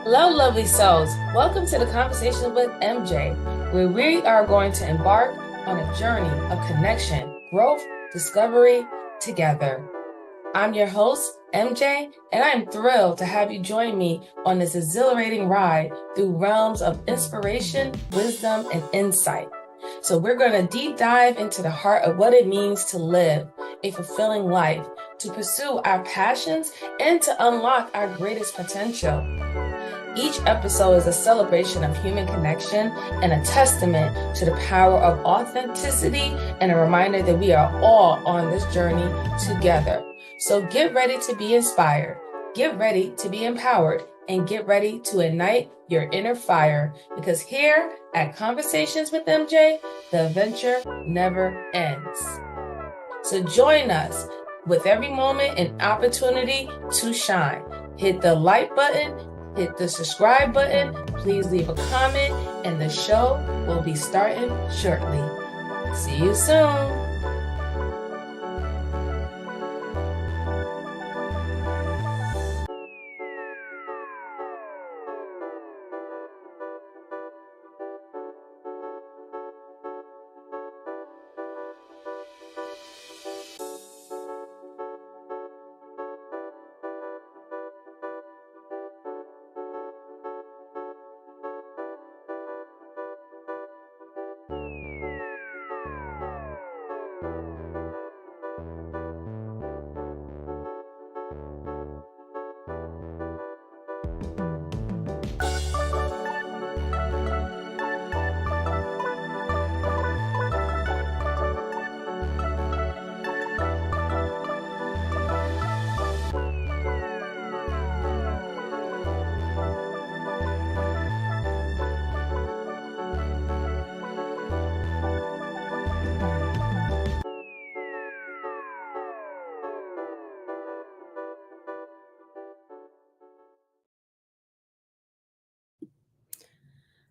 Hello, lovely souls. Welcome to the Conversation with MJ, where we are going to embark on a journey of connection, growth, discovery together. I'm your host, MJ, and I'm thrilled to have you join me on this exhilarating ride through realms of inspiration, wisdom, and insight. So, we're going to deep dive into the heart of what it means to live a fulfilling life, to pursue our passions, and to unlock our greatest potential. Each episode is a celebration of human connection and a testament to the power of authenticity and a reminder that we are all on this journey together. So get ready to be inspired, get ready to be empowered, and get ready to ignite your inner fire because here at Conversations with MJ, the adventure never ends. So join us with every moment an opportunity to shine. Hit the like button, hit the subscribe button, please leave a comment, and the show will be starting shortly. See you soon.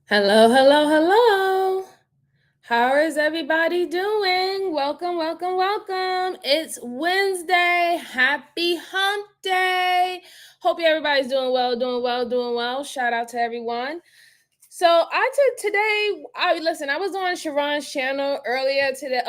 Hello, hello, hello. How is everybody doing? Welcome, welcome, welcome. It's Wednesday. Happy hump day. Hope everybody's doing well, doing well, doing well. Shout out to everyone. So I took today. I was on Sharon's channel earlier today,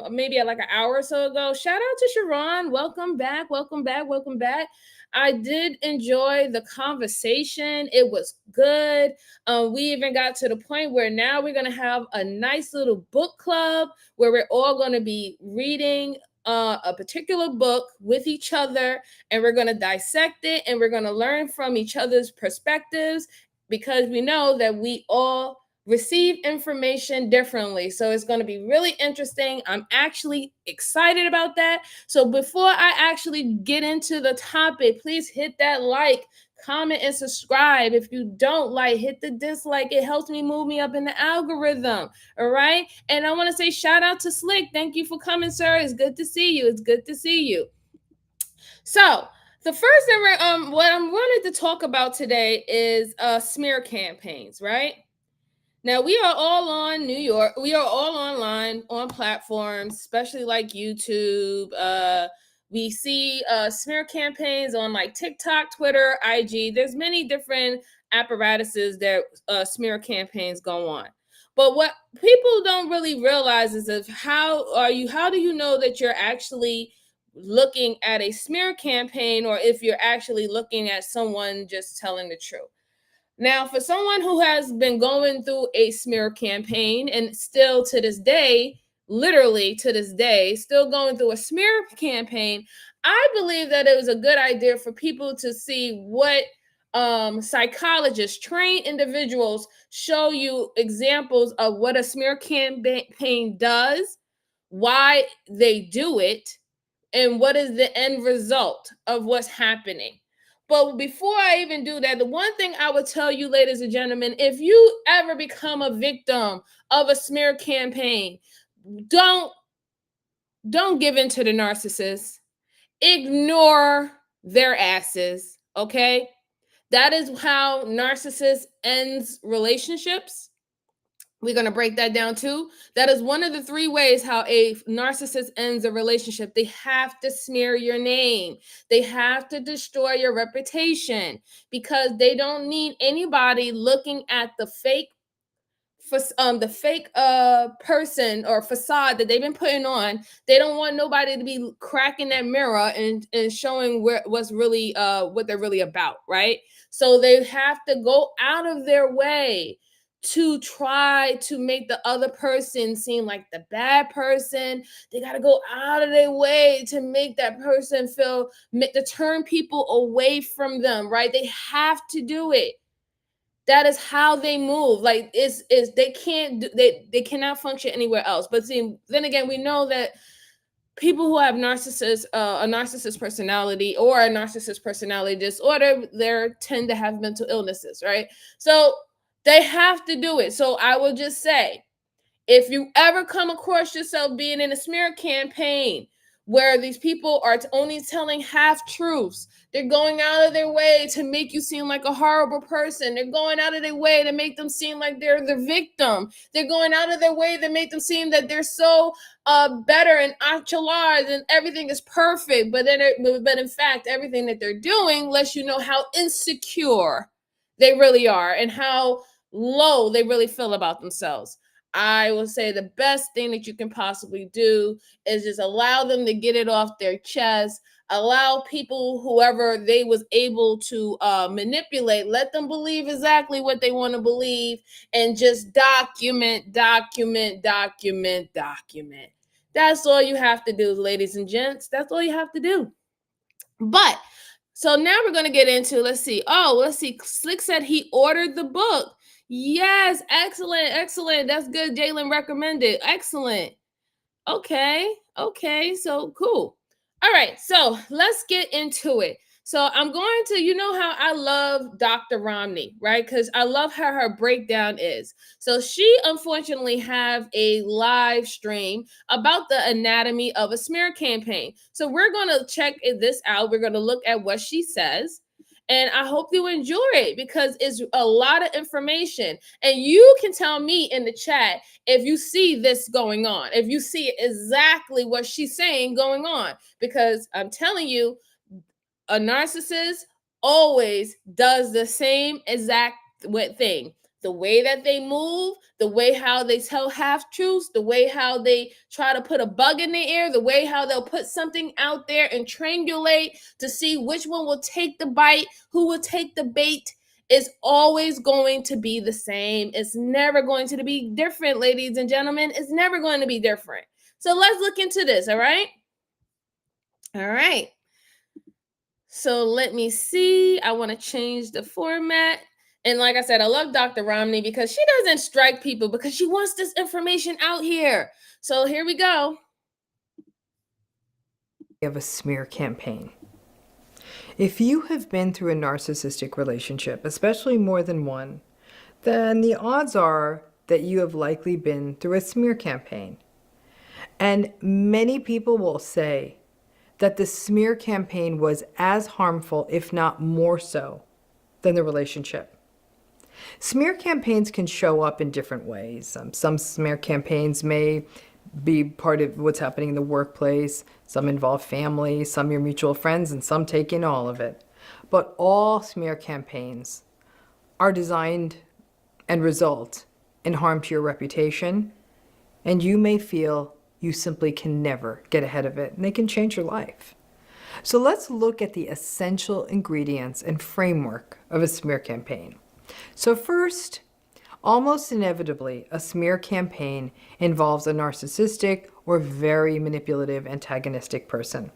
maybe like an hour or so ago. Shout out to Sharon. Welcome back, welcome back, welcome back. I did enjoy the conversation. It was good. We even got to the point where now we're gonna have a nice little book club where we're all gonna be reading a particular book with each other, and we're gonna dissect it, and we're gonna learn from each other's perspectives because we know that we all receive information differently. So it's going to be really interesting. I'm actually excited about that. So before I actually get into the topic, please hit that like, comment, and subscribe. If you don't like, hit the dislike. It helps me move me up in the algorithm. All right. And I want to say shout out to Slick. Thank you for coming, sir. It's good to see you. It's good to see you. So the first thing what I'm wanted to talk about today is smear campaigns, right? Now we are all on New York. We are all online on platforms, especially like YouTube. We see smear campaigns on like TikTok, Twitter, IG. There's many different apparatuses that smear campaigns go on. But what people don't really realize is of how do you know that you're actually looking at a smear campaign or if you're actually looking at someone just telling the truth. Now, for someone who has been going through a smear campaign and still to this day, literally to this day, still going through a smear campaign, I believe that it was a good idea for people to see what psychologists, trained individuals show you examples of what a smear campaign does, why they do it, and what is the end result of what's happening. But before I even do that, the one thing I would tell you, ladies and gentlemen, if you ever become a victim of a smear campaign, don't give in to the narcissist. Ignore their asses, okay? That is how narcissist ends relationships. We're going to break that down too. That is one of the three ways how a narcissist ends a relationship. They have to smear your name. They have to destroy your reputation because they don't need anybody looking at the fake person or facade that they've been putting on. They don't want nobody to be cracking that mirror and showing what's really what they're really about, right? So they have to go out of their way to try to make the other person seem like the bad person. They got to go out of their way to make that person feel, to turn people away from them, right? They have to do it. That is how they move. Like is they can't do, they cannot function anywhere else. But see, then again, we know that people who have a narcissist personality or a narcissist personality disorder, they tend to have mental illnesses, right? So they have to do it. So I will just say, if you ever come across yourself being in a smear campaign where these people are only telling half truths, they're going out of their way to make you seem like a horrible person. They're going out of their way to make them seem like they're the victim. They're going out of their way to make them seem that they're so better and enchilada and everything is perfect. But in fact, everything that they're doing lets you know how insecure they really are and how low they really feel about themselves. I will say the best thing that you can possibly do is just allow them to get it off their chest. Allow people, whoever they was able to manipulate, let them believe exactly what they want to believe, and just document. That's all you have to do, ladies and gents. That's all you have to do. But so now we're going to get into, let's see. Slick said he ordered the book. Yes, excellent. That's good. Jalen recommended. Excellent. Okay, so cool. All right, so let's get into it. So I'm going to, you know how I love Dr. Ramani, right? Because I love how her breakdown is. So she unfortunately have a live stream about the anatomy of a smear campaign. So we're going to check this out. We're going to look at what she says. And I hope you enjoy it because it's a lot of information. And you can tell me in the chat if you see this going on, if you see exactly what she's saying going on, because I'm telling you, a narcissist always does the same exact thing. The way that they move, the way how they tell half truths, the way how they try to put a bug in the air, the way how they'll put something out there and triangulate to see which one will take the bite, who will take the bait, is always going to be the same. It's never going to be different, ladies and gentlemen. It's never going to be different. So let's look into this, all right? All right. So let me see. I want to change the format. And like I said, I love Dr. Ramani because she doesn't strike people because she wants this information out here. So here we go. Of a smear campaign. If you have been through a narcissistic relationship, especially more than one, then the odds are that you have likely been through a smear campaign. And many people will say that the smear campaign was as harmful, if not more so, than the relationship. Smear campaigns can show up in different ways. Some smear campaigns may be part of what's happening in the workplace. Some involve family, some your mutual friends, and some take in all of it. But all smear campaigns are designed and result in harm to your reputation, and you may feel you simply can never get ahead of it, and they can change your life. So let's look at the essential ingredients and framework of a smear campaign. So first, almost inevitably, a smear campaign involves a narcissistic or very manipulative antagonistic person.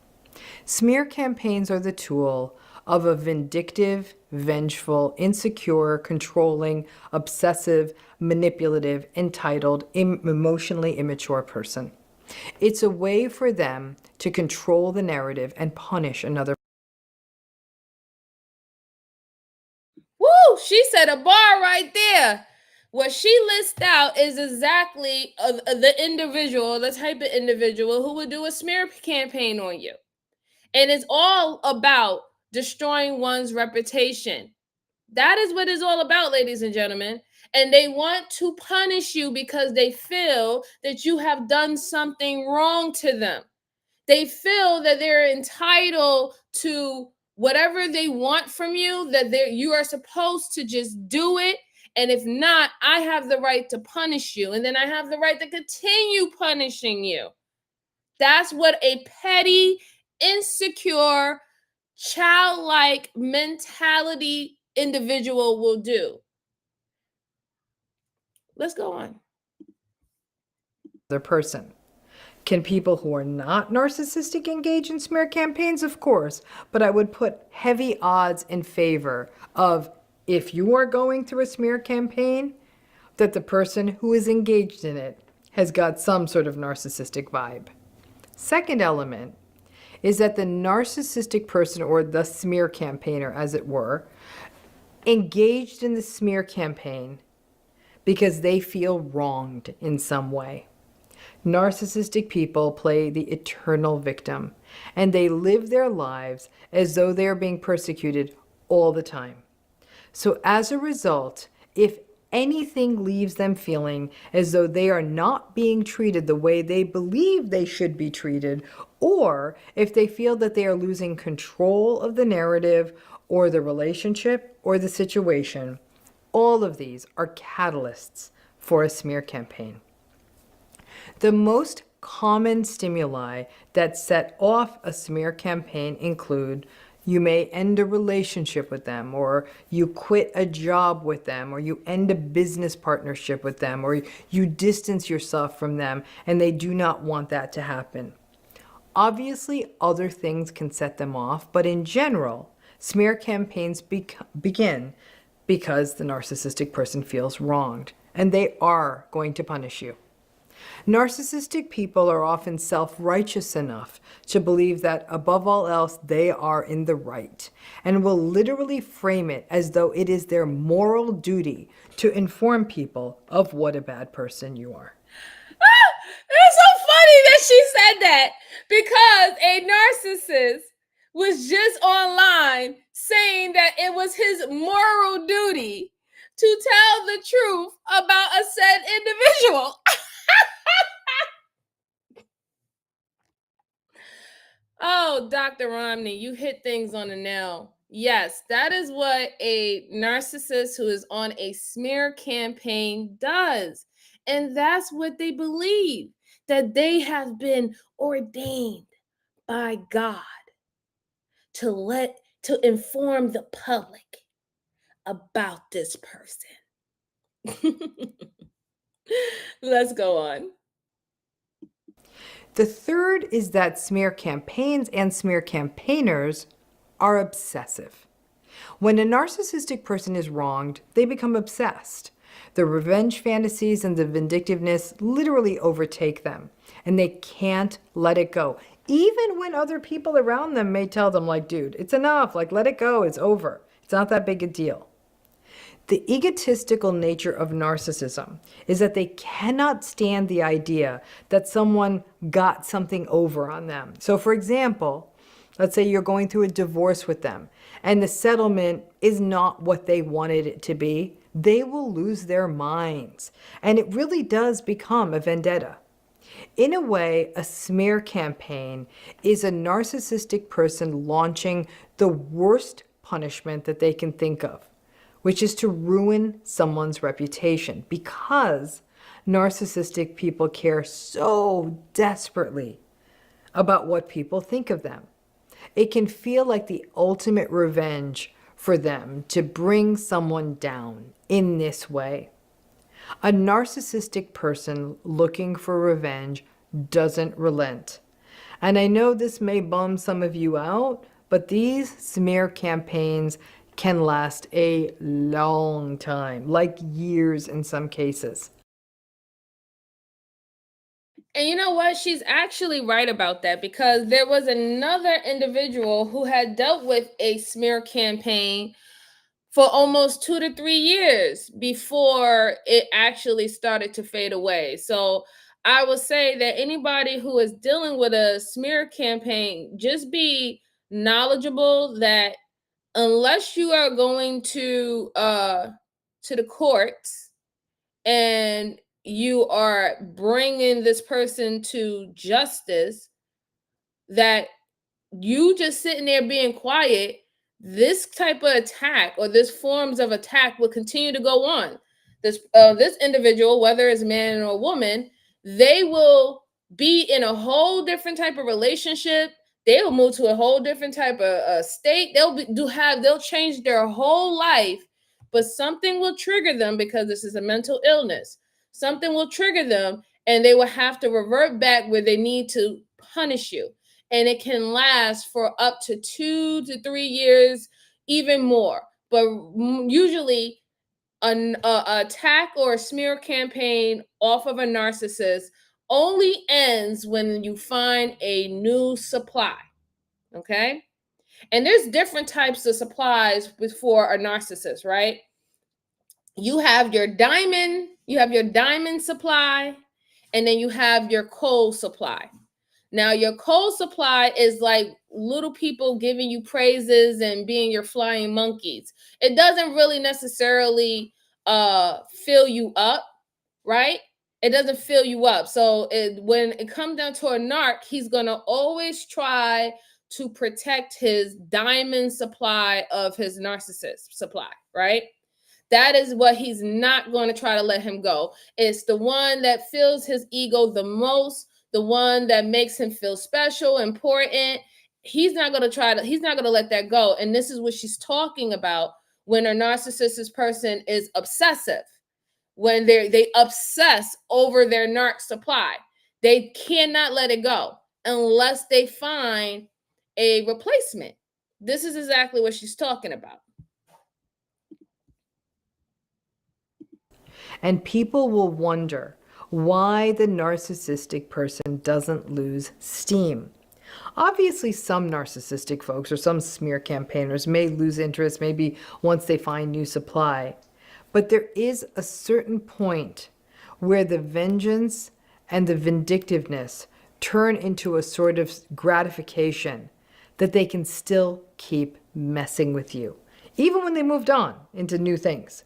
Smear campaigns are the tool of a vindictive, vengeful, insecure, controlling, obsessive, manipulative, entitled, emotionally immature person. It's a way for them to control the narrative and punish another. Woo! She set a bar right there. What she lists out is exactly the individual, the type of individual who would do a smear campaign on you. And it's all about destroying one's reputation. That is what it's all about, ladies and gentlemen. And they want to punish you because they feel that you have done something wrong to them. They feel that they're entitled to whatever they want from you, that you are supposed to just do it. And if not, I have the right to punish you. And then I have the right to continue punishing you. That's what a petty, insecure, childlike mentality individual will do. Let's go on. The person. Can people who are not narcissistic engage in smear campaigns? Of course, but I would put heavy odds in favor of, if you are going through a smear campaign, that the person who is engaged in it has got some sort of narcissistic vibe. Second element is that the narcissistic person, or the smear campaigner as it were, engaged in the smear campaign because they feel wronged in some way. Narcissistic people play the eternal victim, and they live their lives as though they are being persecuted all the time. So as a result, if anything leaves them feeling as though they are not being treated the way they believe they should be treated, or if they feel that they are losing control of the narrative or the relationship or the situation, all of these are catalysts for a smear campaign. The most common stimuli that set off a smear campaign include: you may end a relationship with them, or you quit a job with them, or you end a business partnership with them, or you distance yourself from them, and they do not want that to happen. Obviously, other things can set them off, but in general, smear campaigns begin because the narcissistic person feels wronged, and they are going to punish you. Narcissistic people are often self-righteous enough to believe that above all else they are in the right, and will literally frame it as though it is their moral duty to inform people of what a bad person you are. It's so funny that she said that, because a narcissist was just online saying that it was his moral duty to tell the truth about a said individual. Oh, Dr. Ramani, you hit things on the nail. Yes, that is what a narcissist who is on a smear campaign does. And that's what they believe, that they have been ordained by God to inform the public about this person. Let's go on. The third is that smear campaigns and smear campaigners are obsessive. When a narcissistic person is wronged, they become obsessed. The revenge fantasies and the vindictiveness literally overtake them, and they can't let it go. Even when other people around them may tell them, like, dude, it's enough, like, let it go, it's over. It's not that big a deal. The egotistical nature of narcissism is that they cannot stand the idea that someone got something over on them. So for example, let's say you're going through a divorce with them and the settlement is not what they wanted it to be. They will lose their minds, and it really does become a vendetta. In a way, a smear campaign is a narcissistic person launching the worst punishment that they can think of, which is to ruin someone's reputation, because narcissistic people care so desperately about what people think of them. It can feel like the ultimate revenge for them to bring someone down in this way. A narcissistic person looking for revenge doesn't relent. And I know this may bum some of you out, but these smear campaigns can last a long time, like years in some cases. And you know what? She's actually right about that, because there was another individual who had dealt with a smear campaign for almost 2 to 3 years before it actually started to fade away. So I would say that anybody who is dealing with a smear campaign, just be knowledgeable that unless you are going to the courts and you are bringing this person to justice, that you just sitting there being quiet, this type of attack or this forms of attack will continue to go on. This individual, whether it's a man or a woman, they will be in a whole different type of relationship. They will move to a whole different type of state. They'll change their whole life, but something will trigger them because this is a mental illness. Something will trigger them, and they will have to revert back where they need to punish you, and it can last for up to 2 to 3 years, even more. But usually, an attack or a smear campaign off of a narcissist only ends when you find a new supply. Okay, and there's different types of supplies for a narcissist, right? You have your diamond supply, and then you have your coal supply. Now, your coal supply is like little people giving you praises and being your flying monkeys. It doesn't really necessarily fill you up, right? It doesn't fill you up. So when it comes down to a narc, he's gonna always try to protect his diamond supply of his narcissist supply, right? That is what he's not going to try to let him go. It's the one that fills his ego the most, the one that makes him feel special, important. He's not going to let that go. And this is what she's talking about when a narcissistic person is obsessive, when they obsess over their narc supply. They cannot let it go unless they find a replacement. This is exactly what she's talking about. And people will wonder why the narcissistic person doesn't lose steam. Obviously, some narcissistic folks or some smear campaigners may lose interest, maybe once they find new supply. But there is a certain point where the vengeance and the vindictiveness turn into a sort of gratification that they can still keep messing with you, even when they moved on into new things.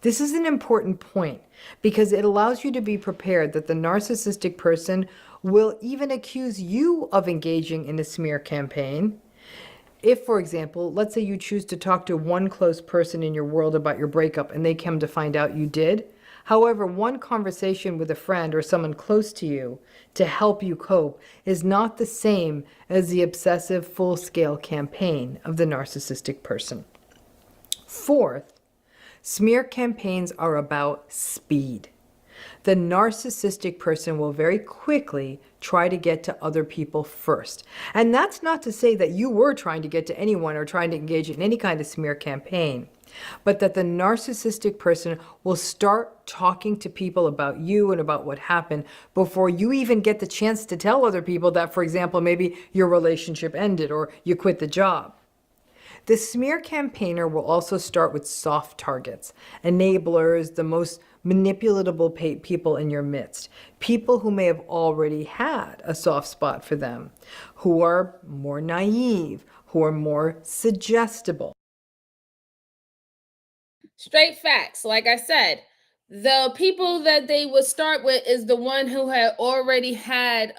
This is an important point because it allows you to be prepared that the narcissistic person will even accuse you of engaging in a smear campaign. If, for example, let's say you choose to talk to one close person in your world about your breakup and they come to find out you did. However, one conversation with a friend or someone close to you to help you cope is not the same as the obsessive full-scale campaign of the narcissistic person. Fourth, smear campaigns are about speed. The narcissistic person will very quickly try to get to other people first. And that's not to say that you were trying to get to anyone or trying to engage in any kind of smear campaign, but that the narcissistic person will start talking to people about you and about what happened before you even get the chance to tell other people that, for example, maybe your relationship ended or you quit the job. The smear campaigner will also start with soft targets, enablers, the most manipulatable people in your midst, people who may have already had a soft spot for them, who are more naive, who are more suggestible. Straight facts. Like I said, the people that they would start with is the one who had already had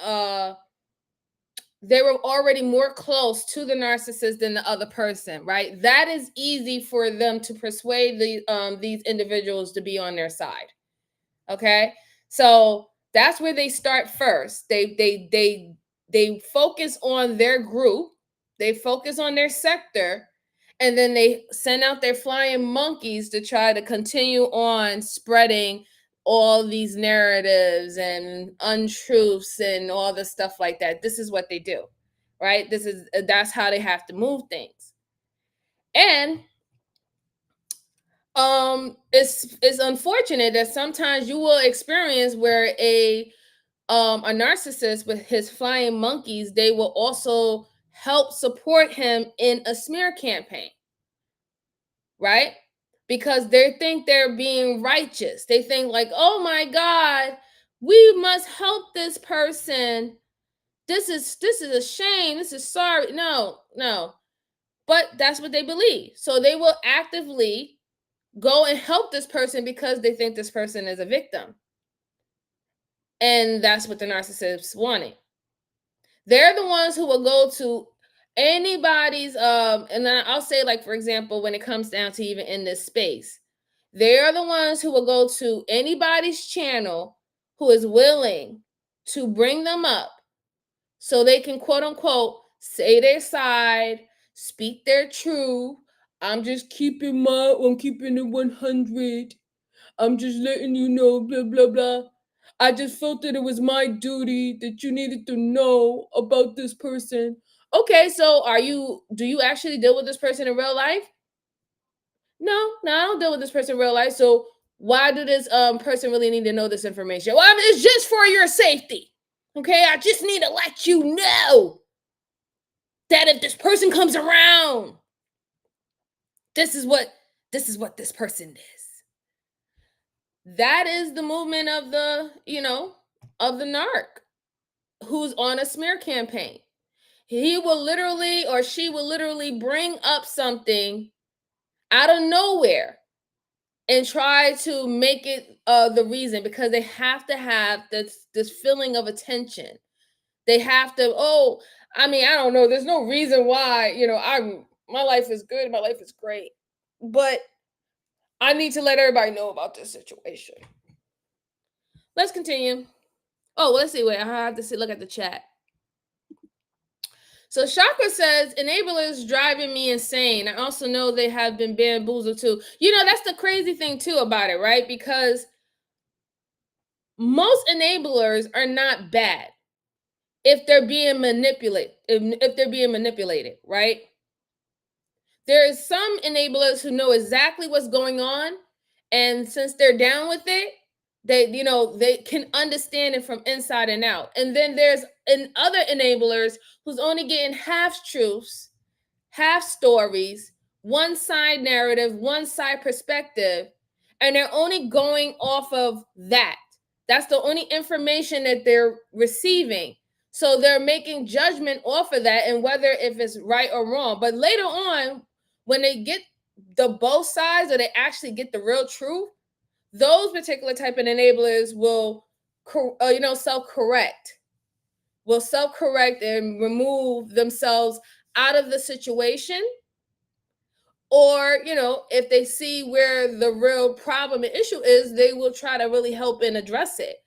they were already more close to the narcissist than the other person, right? That is easy for them to persuade these individuals to be on their side. Okay, so that's where they start first. They focus on their group, they focus on their sector, and then they send out their flying monkeys to try to continue on spreading all these narratives and untruths and all the stuff like that. This is what they do, right? That's how they have to move things. And it's unfortunate that sometimes you will experience where a narcissist with his flying monkeys, they will also help support him in a smear campaign, right? Because they think they're being righteous. They think like, oh my God, we must help this person. This is a shame. This is sorry. No, no. but that's what they believe. So they will actively go and help this person because they think this person is a victim. And that's what the narcissists wanted. They're the ones who will go to anybody's and then I'll say, like, for example, when it comes down to even in this space, they're the ones who will go to anybody's channel who is willing to bring them up so they can, quote unquote, say their side, speak their truth. I'm keeping it 100. I'm just letting you know, blah, blah, blah. I just felt that it was my duty that you needed to know about this person. Okay, so do you actually deal with this person in real life? No, I don't deal with this person in real life. So why do this person really need to know this information? Well, I mean, it's just for your safety. Okay, I just need to let you know that if this person comes around, this is what this person is. That is the movement of the narc who's on a smear campaign. He will literally, or she will literally, bring up something out of nowhere and try to make it the reason, because they have to have this feeling of attention. They have to, I don't know, there's no reason why, my life is good, my life is great, but I need to let everybody know about this situation. Let's continue. Oh, let's see. Wait, I have to look at the chat. So Chakra says, enablers driving me insane. I also know they have been bamboozled too. That's the crazy thing too about it, right? Because most enablers are not bad if they're being manipulated. If they're being manipulated, right? There is some enablers who know exactly what's going on, and since they're down with it, they can understand it from inside and out. And then there's other enablers who's only getting half truths, half stories, one side narrative, one side perspective, and they're only going off of that. That's the only information that they're receiving. So they're making judgment off of that, and whether if it's right or wrong. But later on, when they get the both sides, or they actually get the real truth, those particular type of enablers will self-correct and remove themselves out of the situation. Or if they see where the real problem and issue is, they will try to really help and address it.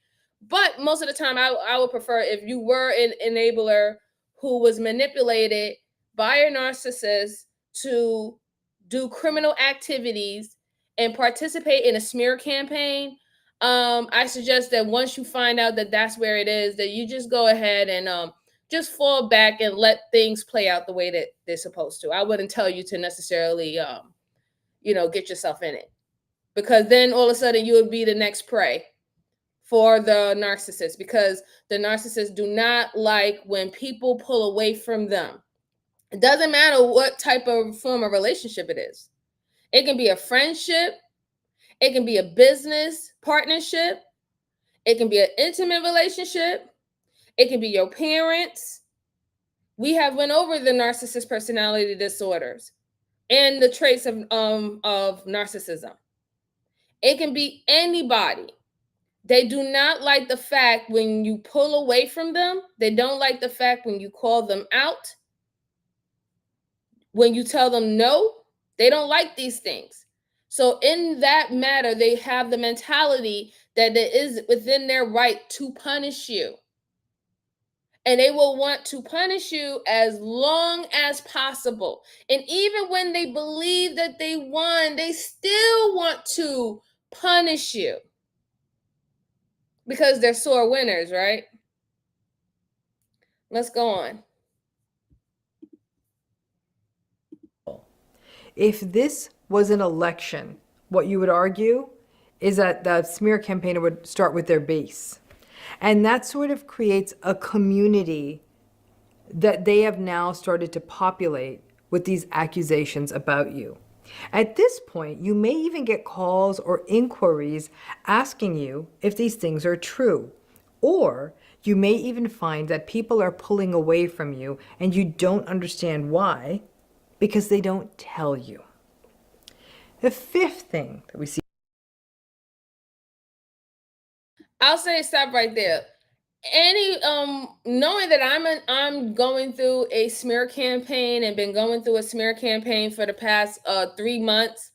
But most of the time, I would prefer if you were an enabler who was manipulated by a narcissist to do criminal activities and participate in a smear campaign. I suggest that once you find out that that's where it is, that you just go ahead and just fall back and let things play out the way that they're supposed to. I wouldn't tell you to necessarily, get yourself in it, because then all of a sudden you would be the next prey for the narcissist, because the narcissists do not like when people pull away from them. It doesn't matter what type of form of relationship it is. It can be a friendship. It can be a business partnership. It can be an intimate relationship. It can be your parents. We have went over the narcissist personality disorders and the traits of narcissism. It can be anybody. They do not like the fact when you pull away from them. They don't like the fact when you call them out, when you tell them no. They don't like these things. So in that matter, they have the mentality that it is within their right to punish you. And they will want to punish you as long as possible. And even when they believe that they won, they still want to punish you, because they're sore winners, right? Let's go on. If this was an election, what you would argue is that the smear campaigner would start with their base. And that sort of creates a community that they have now started to populate with these accusations about you. At this point, you may even get calls or inquiries asking you if these things are true. Or you may even find that people are pulling away from you and you don't understand why, because they don't tell you. The fifth thing that we see. I'll say stop right there. Any knowing that I'm going through a smear campaign and been going through a smear campaign for the past 3 months,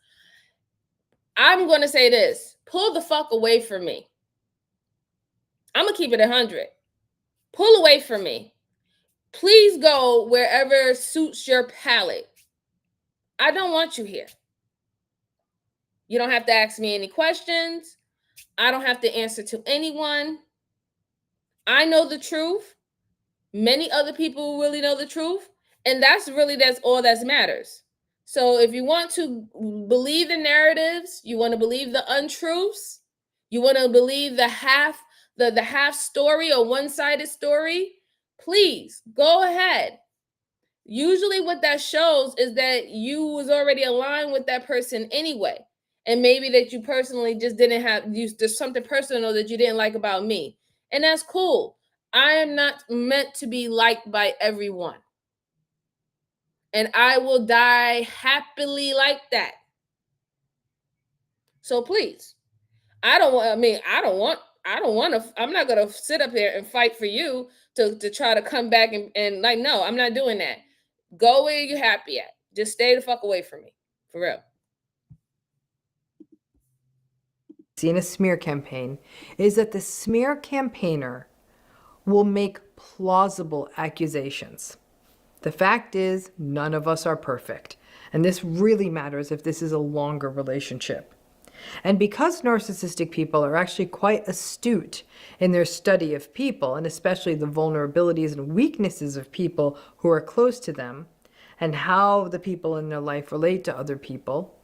I'm going to say this. Pull the fuck away from me. I'm going to keep it 100. Pull away from me. Please go wherever suits your palate. I don't want you here. You don't have to ask me any questions. I don't have to answer to anyone. I know the truth. Many other people really know the truth. And that's all that matters. So if you want to believe the narratives, you want to believe the untruths, you want to believe the half story or one-sided story, please go ahead. Usually what that shows is that you was already aligned with that person anyway. And maybe that you personally just didn't there's something personal that you didn't like about me. And that's cool. I am not meant to be liked by everyone. And I will die happily like that. So please, I'm not gonna sit up here and fight for you to try to come back and like, no, I'm not doing that. Go where you're happy at. Just stay the fuck away from me. For real. In a smear campaign is that the smear campaigner will make plausible accusations. The fact is, none of us are perfect. And this really matters if this is a longer relationship. And because narcissistic people are actually quite astute in their study of people, and especially the vulnerabilities and weaknesses of people who are close to them, and how the people in their life relate to other people,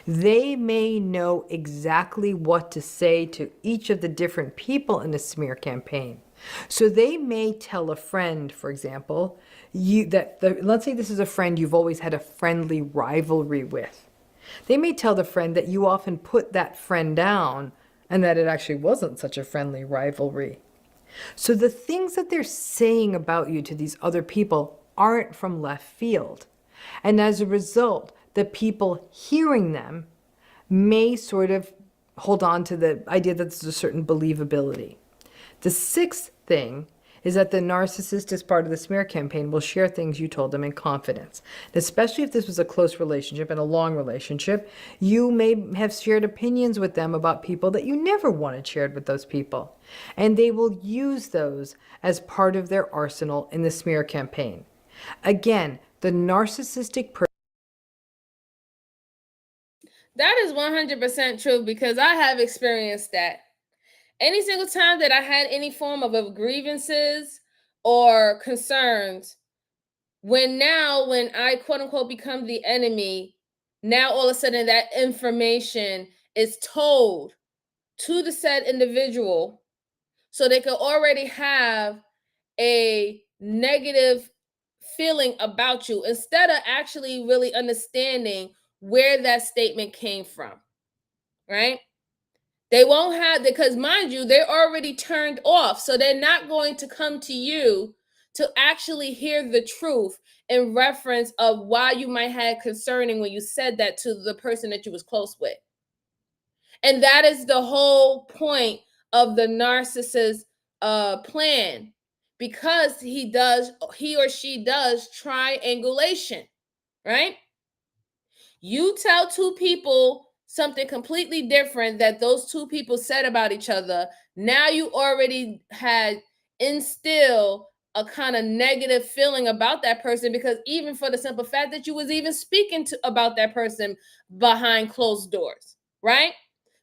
they may know exactly what to say to each of the different people in a smear campaign. So they may tell a friend, for example, let's say this is a friend you've always had a friendly rivalry with. They may tell the friend that you often put that friend down and that it actually wasn't such a friendly rivalry. So the things that they're saying about you to these other people aren't from left field. And as a result, the people hearing them may sort of hold on to the idea that there's a certain believability. The sixth thing is that the narcissist, as part of the smear campaign, will share things you told them in confidence. And especially if this was a close relationship and a long relationship, you may have shared opinions with them about people that you never wanted shared with those people. And they will use those as part of their arsenal in the smear campaign. Again, the narcissistic person. That is 100% true because I have experienced that. Any single time that I had any form of grievances or concerns, when I quote unquote become the enemy, now all of a sudden that information is told to the said individual so they could already have a negative feeling about you instead of actually really understanding where that statement came from, right? They won't have, because mind you, they're already turned off. So they're not going to come to you to actually hear the truth in reference of why you might have concerning when you said that to the person that you was close with. And that is the whole point of the narcissist plan, because he or she does triangulation, right? You tell two people something completely different that those two people said about each other. Now you already had instilled a kind of negative feeling about that person, because even for the simple fact that you was even speaking about that person behind closed doors, right?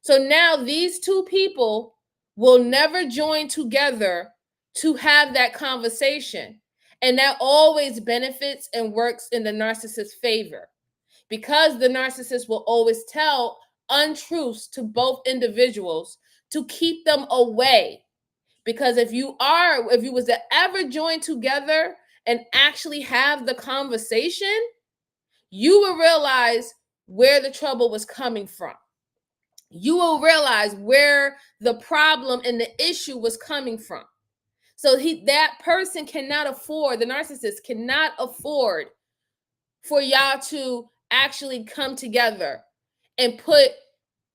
So now these two people will never join together to have that conversation. And that always benefits and works in the narcissist's favor, because the narcissist will always tell untruths to both individuals to keep them away. Because if you was to ever join together and actually have the conversation, you will realize where the trouble was coming from. You will realize where the problem and the issue was coming from. So that person cannot afford, the narcissist cannot afford for y'all to actually come together and put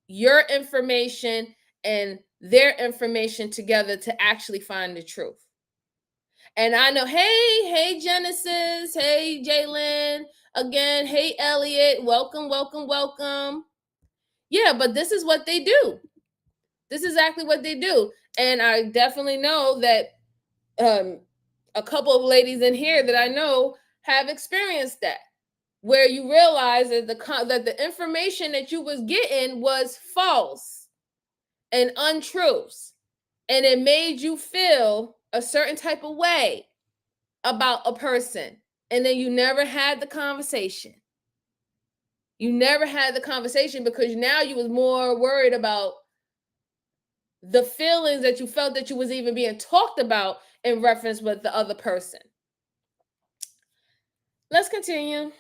your information and their information together to actually find the truth. And I know, hey, Genesis, hey, Jalen, again, hey, Elliot, welcome, welcome, welcome. Yeah, but this is what they do. This is exactly what they do. And I definitely know that a couple of ladies in here that I know have experienced that, where you realize that the information that you was getting was false and untruths, and it made you feel a certain type of way about a person, and then you never had the conversation. You never had the conversation because now you was more worried about the feelings that you felt that you was even being talked about in reference with the other person. Let's continue.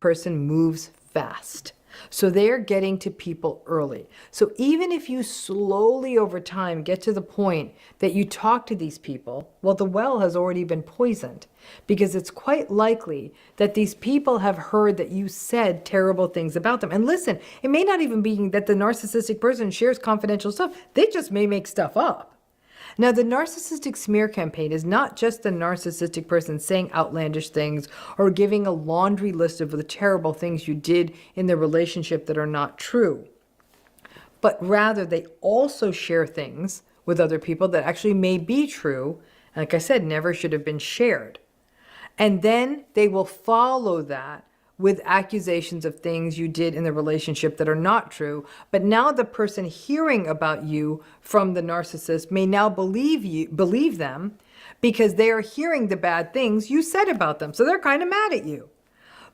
Person moves fast. So they're getting to people early. So even if you slowly over time get to the point that you talk to these people, well, the well has already been poisoned, because it's quite likely that these people have heard that you said terrible things about them. And listen, it may not even be that the narcissistic person shares confidential stuff. They just may make stuff up. Now, the narcissistic smear campaign is not just the narcissistic person saying outlandish things or giving a laundry list of the terrible things you did in the relationship that are not true, but rather they also share things with other people that actually may be true, and like I said, never should have been shared. And then they will follow that with accusations of things you did in the relationship that are not true. But now the person hearing about you from the narcissist may now believe them, because they are hearing the bad things you said about them. So they're kind of mad at you.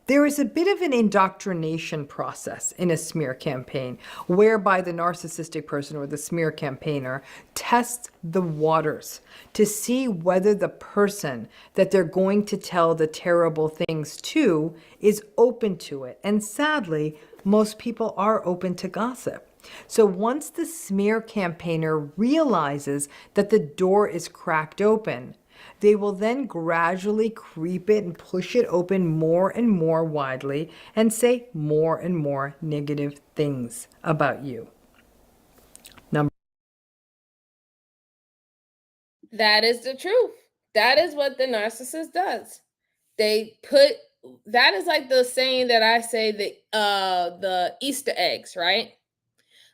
There is a bit of an indoctrination process in a smear campaign, whereby the narcissistic person or the smear campaigner tests the waters to see whether the person that they're going to tell the terrible things to is open to it. And sadly, most people are open to gossip. So once the smear campaigner realizes that the door is cracked open, they will then gradually creep it and push it open more and more widely and say more and more negative things about you. That is the truth. That is what the narcissist does. They put, that is like the saying that I say, the Easter eggs, right?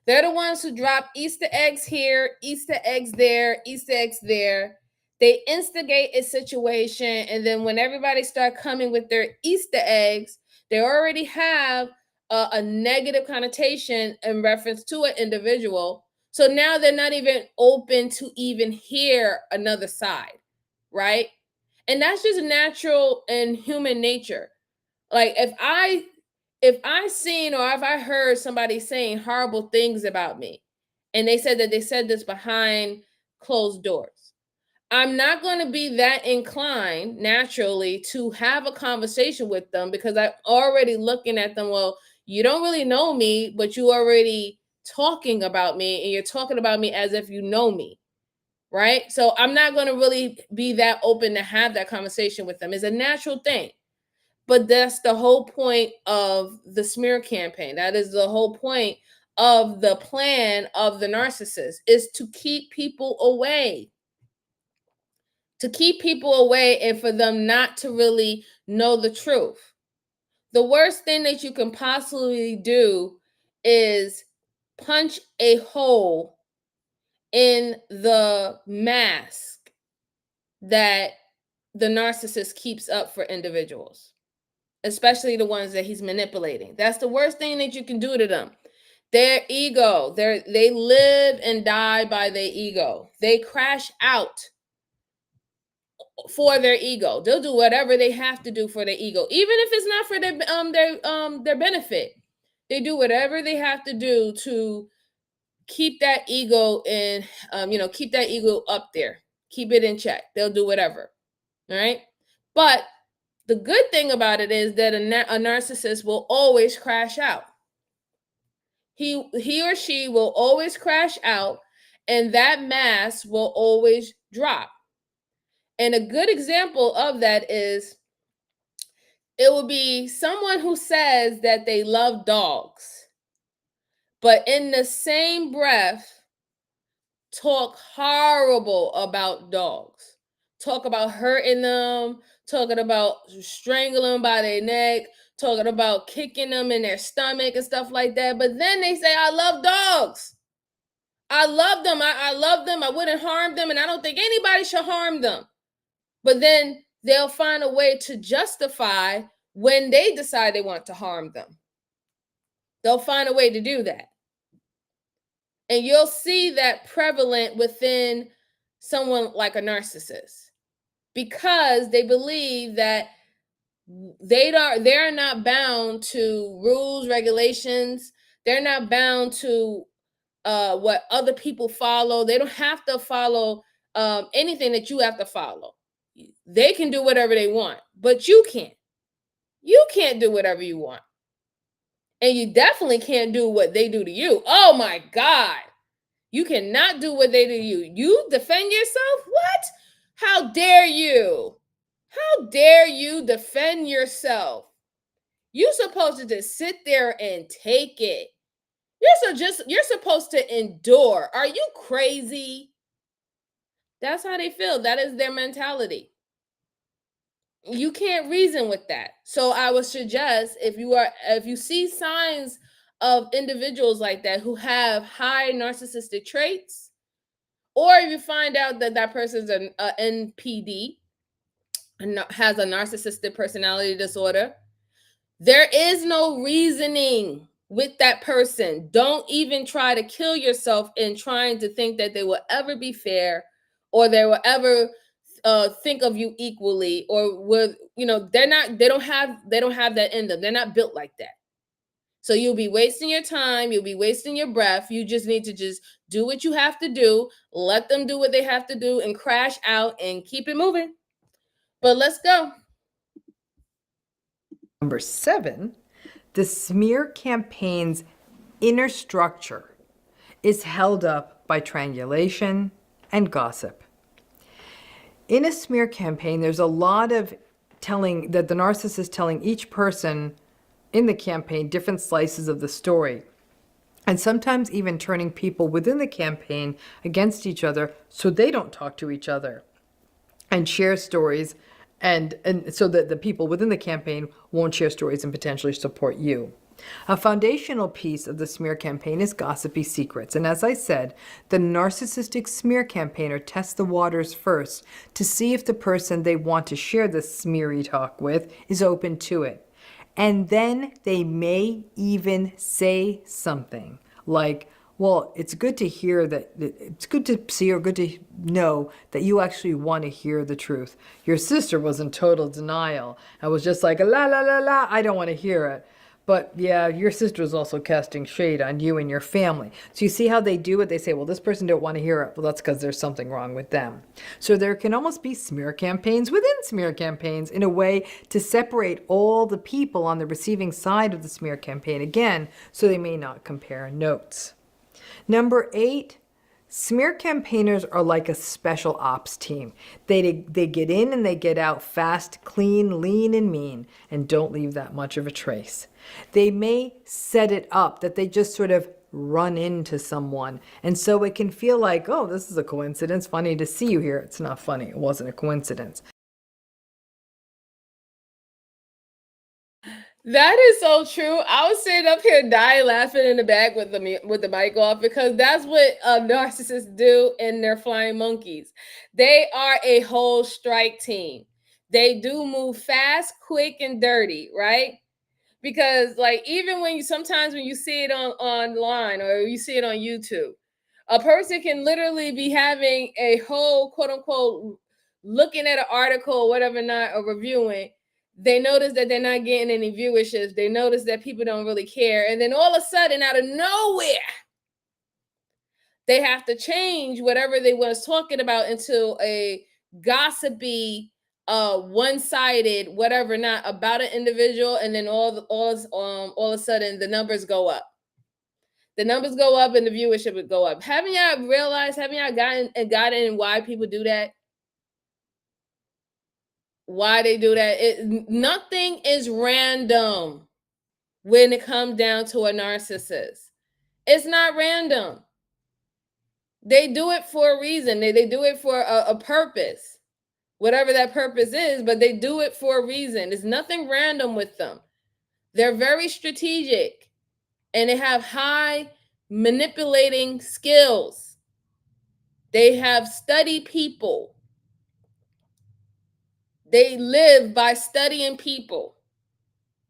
They're the ones who drop Easter eggs here, Easter eggs there, Easter eggs there. They instigate a situation, and then when everybody start coming with their Easter eggs, they already have a negative connotation in reference to an individual. So now they're not even open to even hear another side, right? And that's just natural and human nature. Like if I seen or if I heard somebody saying horrible things about me, and they said that they said this behind closed doors, I'm not going to be that inclined naturally to have a conversation with them, because I'm already looking at them. Well, you don't really know me, but you already talking about me, and you're talking about me as if you know me, right? So I'm not going to really be that open to have that conversation with them. It's a natural thing. But that's the whole point of the smear campaign. That is the whole point of the plan of the narcissist, is to keep people away. To keep people away and for them not to really know the truth. The worst thing that you can possibly do is punch a hole in the mask that the narcissist keeps up for individuals, especially the ones that he's manipulating. That's the worst thing that you can do to them. Their ego, they live and die by their ego. They crash out for their ego. They'll do whatever they have to do for their ego, even if it's not for their benefit. They do whatever they have to do to keep that ego in, keep that ego up there, keep it in check. They'll do whatever. All right. But the good thing about it is that a narcissist will always crash out. He or she will always crash out, and that mask will always drop. And a good example of that is it will be someone who says that they love dogs, but in the same breath, talk horrible about dogs. Talk about hurting them, talking about strangling them by their neck, talking about kicking them in their stomach and stuff like that. But then they say, I love dogs. I love them. I love them. I wouldn't harm them. And I don't think anybody should harm them. But then they'll find a way to justify when they decide they want to harm them. They'll find a way to do that. And you'll see that prevalent within someone like a narcissist because they believe that they're not bound to rules, regulations. They're not bound to what other people follow. They don't have to follow anything that you have to follow. They can do whatever they want, but you can't. You can't do whatever you want. And you definitely can't do what they do to you. Oh my God. You cannot do what they do to you. You defend yourself? What? How dare you? How dare you defend yourself? You're supposed to just sit there and take it. You're supposed to endure. Are you crazy? That's how they feel. That is their mentality. You can't reason with that. So I would suggest if you see signs of individuals like that who have high narcissistic traits, or if you find out that that person's an NPD and has a narcissistic personality disorder, there is no reasoning with that person. Don't even try to kill yourself in trying to think that they will ever be fair or they will ever think of you equally, or with they don't have that in them. They're not built like that. So you'll be wasting your time, you'll be wasting your breath. You just need to just do what you have to do, let them do what they have to do, and crash out and keep it moving. But let's go. Number 7, the smear campaign's inner structure is held up by triangulation and gossip. In a smear campaign, there's a lot of telling that the narcissist telling each person in the campaign different slices of the story, and sometimes even turning people within the campaign against each other so they don't talk to each other and share stories, and so that the people within the campaign won't share stories and potentially support you. A foundational piece of the smear campaign is gossipy secrets. And as I said, the narcissistic smear campaigner tests the waters first to see if the person they want to share the smeary talk with is open to it. And then they may even say something like, well, it's good to hear that, it's good to see or good to know that you actually want to hear the truth. Your sister was in total denial. I was just like, la, la, la, la, I don't want to hear it. But yeah, your sister is also casting shade on you and your family. So you see how they do it? They say, well, this person don't want to hear it. Well, that's because there's something wrong with them. So there can almost be smear campaigns within smear campaigns in a way to separate all the people on the receiving side of the smear campaign again, so they may not compare notes. Number 8, smear campaigners are like a special ops team. They get in and they get out fast, clean, lean, and mean, and don't leave that much of a trace. They may set it up that they just sort of run into someone, and so it can feel like, oh, this is a coincidence. Funny to see you here. It's not funny. It wasn't a coincidence. That is so true. I was sitting up here dying laughing in the back with the mic off, because that's what narcissists do in their flying monkeys. They are a whole strike team. They do move fast, quick, and dirty, right? Because like even when you sometimes when you see it online or you see it on YouTube, a person can literally be having a whole quote unquote looking at an article or whatever, not or reviewing. They notice that they're not getting any viewerships. They notice that people don't really care. And then all of a sudden, out of nowhere, they have to change whatever they was talking about into a gossipy, one-sided, whatever, not about an individual. And then all of a sudden, the numbers go up. The numbers go up and the viewership would go up. Haven't y'all realized? Haven't y'all gotten why people do that? why they do that. Nothing is random when it comes down to a narcissist. It's not random. They do it for a reason. They do it for a purpose, whatever that purpose is, but they do it for a reason. There's nothing random with them. They're very strategic and they have high manipulating skills. They have studied people. They live by studying people.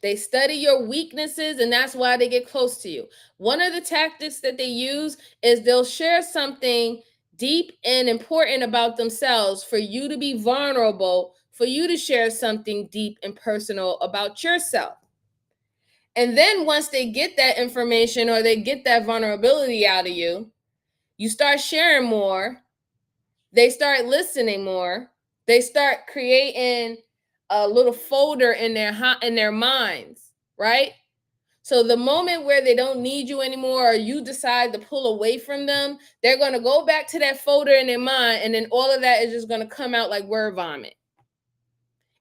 They study your weaknesses, and that's why they get close to you. One of the tactics that they use is they'll share something deep and important about themselves for you to be vulnerable, for you to share something deep and personal about yourself. And then once they get that information or they get that vulnerability out of you, you start sharing more. They start listening more. They start creating a little folder in their minds, right? So the moment where they don't need you anymore or you decide to pull away from them, they're going to go back to that folder in their mind, and then all of that is just going to come out like word vomit.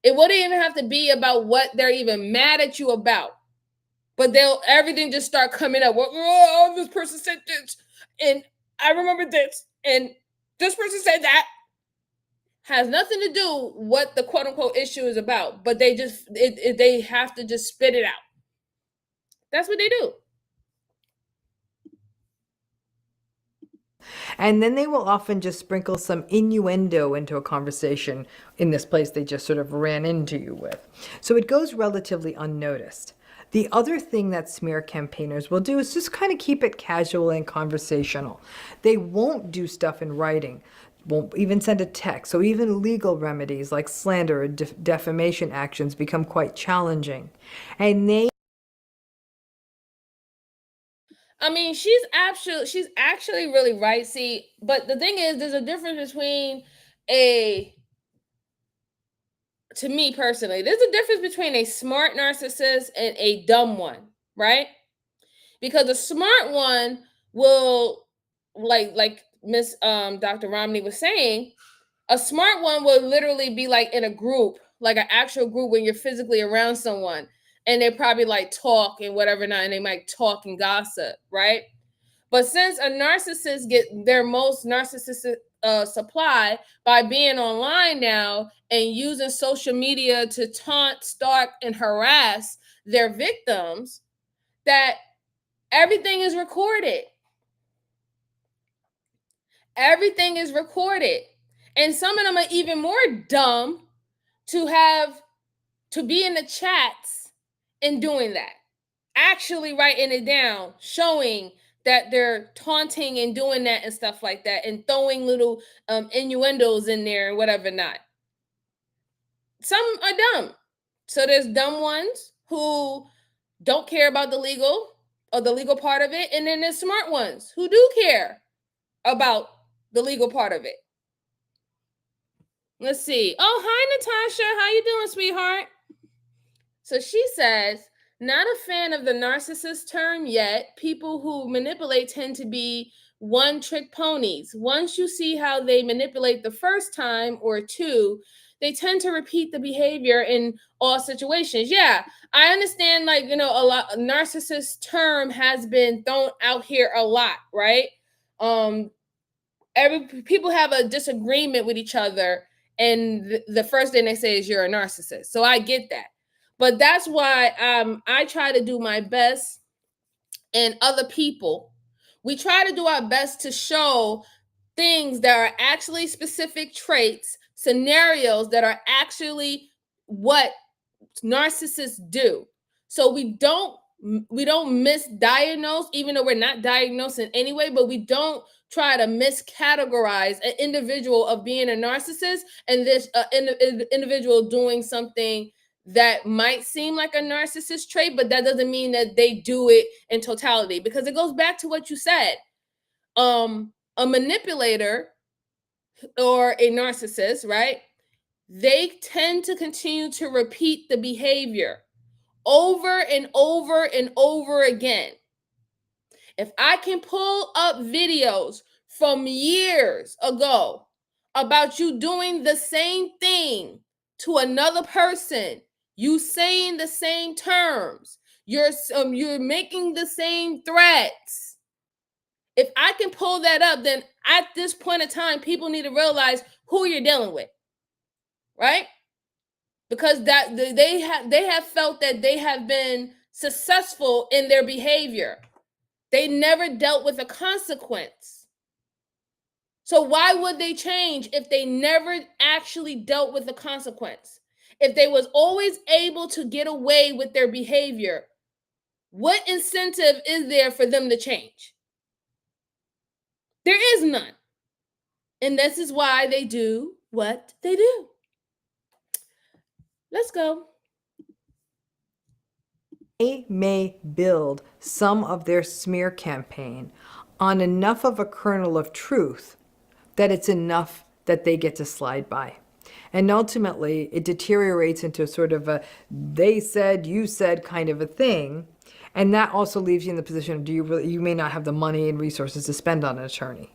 It wouldn't even have to be about what they're even mad at you about, but everything just start coming up. Oh, this person said this, and I remember this, and this person said that. Has nothing to do what the quote unquote issue is about, but they have to just spit it out. That's what they do. And then they will often just sprinkle some innuendo into a conversation in this place they just sort of ran into you with. So it goes relatively unnoticed. The other thing that smear campaigners will do is just kind of keep it casual and conversational. They won't do stuff in writing, won't even send a text, so even legal remedies like slander or defamation actions become quite challenging. And I mean, she's actually really right. See, but the thing is, there's a difference between to me personally, there's a difference between a smart narcissist and a dumb one, right? Because a smart one will, like Miss Dr. Ramani was saying, a smart one will literally be like in a group, like an actual group when you're physically around someone, and they probably like talk and whatever not, and they might talk and gossip, right? But since a narcissist get their most narcissistic supply by being online now and using social media to taunt, stalk, and harass their victims, that everything is recorded. Everything is recorded. And some of them are even more dumb to be in the chats and doing that. Actually writing it down, showing that they're taunting and doing that and stuff like that, and throwing little innuendos in there and whatever not. Some are dumb. So there's dumb ones who don't care about the legal part of it, and then there's smart ones who do care about the legal part of it. Let's see. Oh, hi Natasha. How you doing, sweetheart? So she says, not a fan of the narcissist term yet. People who manipulate tend to be one trick ponies. Once you see how they manipulate the first time or two, they tend to repeat the behavior in all situations. Yeah, I understand, like, a lot narcissist term has been thrown out here a lot, right? People have a disagreement with each other, and the first thing they say is you're a narcissist. So I get that. But that's why I try to do my best, and other people, we try to do our best to show things that are actually specific traits, scenarios that are actually what narcissists do. So we don't misdiagnose, even though we're not diagnosed in any way, but we don't try to miscategorize an individual of being a narcissist and this individual doing something that might seem like a narcissist trait, but that doesn't mean that they do it in totality, because it goes back to what you said. A manipulator or a narcissist, right? They tend to continue to repeat the behavior over and over and over again. If I can pull up videos from years ago about you doing the same thing to another person, you saying the same terms, you're making the same threats. If I can pull that up, then at this point in time, people need to realize who you're dealing with, right? Because that they have felt that they have been successful in their behavior. They never dealt with a consequence. So why would they change if they never actually dealt with the consequence? If they was always able to get away with their behavior, what incentive is there for them to change? There is none. And this is why they do what they do. Let's go. They may build some of their smear campaign on enough of a kernel of truth that it's enough that they get to slide by. And ultimately, it deteriorates into sort of a they said, you said kind of a thing. And that also leaves you in the position of you may not have the money and resources to spend on an attorney.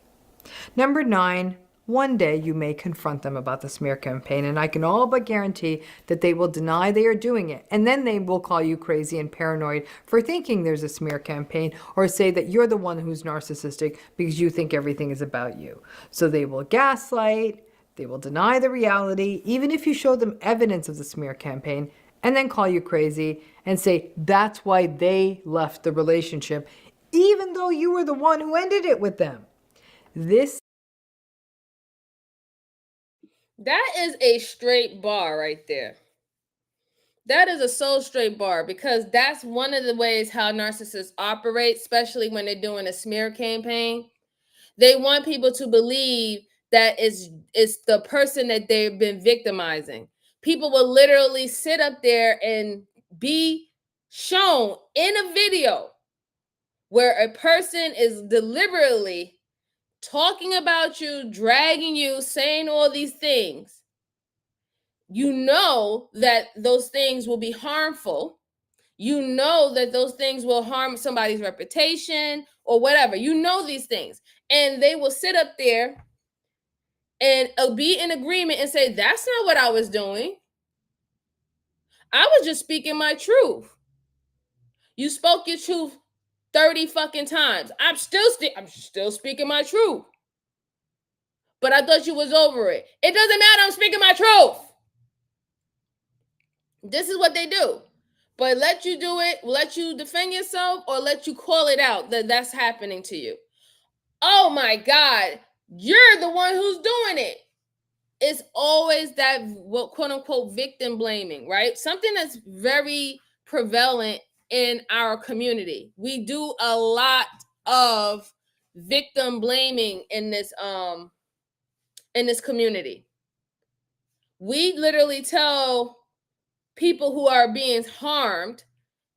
Number 9, one day you may confront them about the smear campaign, and I can all but guarantee that they will deny they are doing it. And then they will call you crazy and paranoid for thinking there's a smear campaign, or say that you're the one who's narcissistic because you think everything is about you. So they will gaslight, they will deny the reality, even if you show them evidence of the smear campaign, and then call you crazy and say that's why they left the relationship, even though you were the one who ended it with them. That is a straight bar right there. That is a so straight bar, because that's one of the ways how narcissists operate, especially when they're doing a smear campaign. They want people to believe that it's the person that they've been victimizing. People will literally sit up there and be shown in a video where a person is deliberately talking about you, dragging you, saying all these things. You know that those things will be harmful. You know that those things will harm somebody's reputation or whatever. You know these things. And they will sit up there and be in agreement and say, that's not what I was doing. I was just speaking my truth. You spoke your truth 30 fucking times. I'm still speaking my truth. But I thought you was over it. It doesn't matter. I'm speaking my truth. This is what they do. But let you do it, let you defend yourself, or let you call it out that that's happening to you. Oh my God, you're the one who's doing it. It's always that what quote unquote victim blaming, right? Something that's very prevalent in our community. We do a lot of victim blaming in this community. We literally tell people who are being harmed,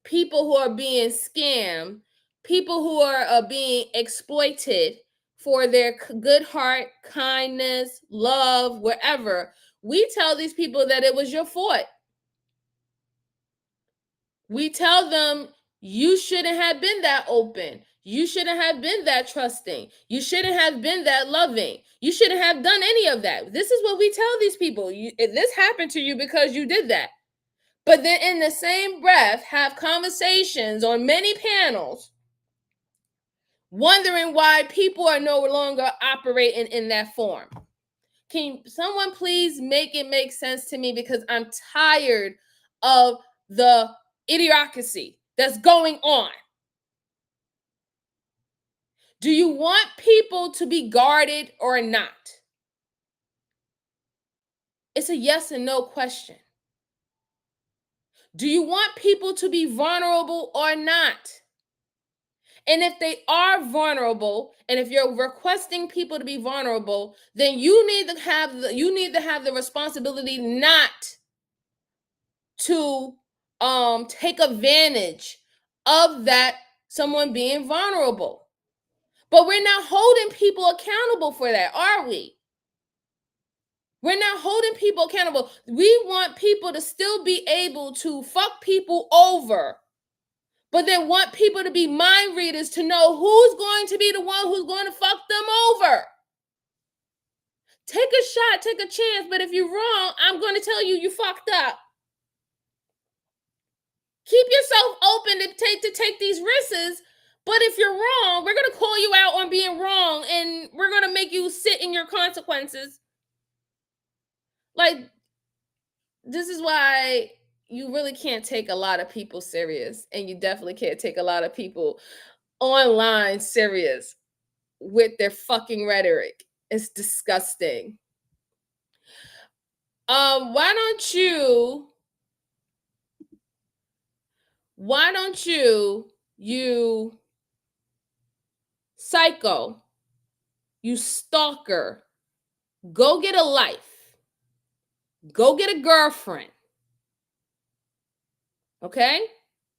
people who are being scammed, people who are being exploited for their good heart, kindness, love, wherever. We tell these people that it was your fault. We tell them you shouldn't have been that open. You shouldn't have been that trusting. You shouldn't have been that loving. You shouldn't have done any of that. This is what we tell these people. This happened to you because you did that. But then in the same breath, have conversations on many panels, wondering why people are no longer operating in that form. Can someone please make it make sense to me? Because I'm tired of the idiocracy that's going on. Do you want people to be guarded or not? It's a yes and no question. Do you want people to be vulnerable or not? And if they are vulnerable, and if you're requesting people to be vulnerable, then you need to have the responsibility not to take advantage of that someone being vulnerable. But we're not holding people accountable for that, are we? We're not holding people accountable. We want people to still be able to fuck people over, but then want people to be mind readers to know who's going to be the one who's going to fuck them over. Take a shot, take a chance, but if you're wrong, I'm going to tell you you fucked up. Keep yourself open to take these risks, but if you're wrong, we're going to call you out on being wrong, and we're going to make you sit in your consequences. Like, this is why you really can't take a lot of people serious, and you definitely can't take a lot of people online serious with their fucking rhetoric. It's disgusting. Why don't you psycho, you stalker, go get a life, go get a girlfriend, okay?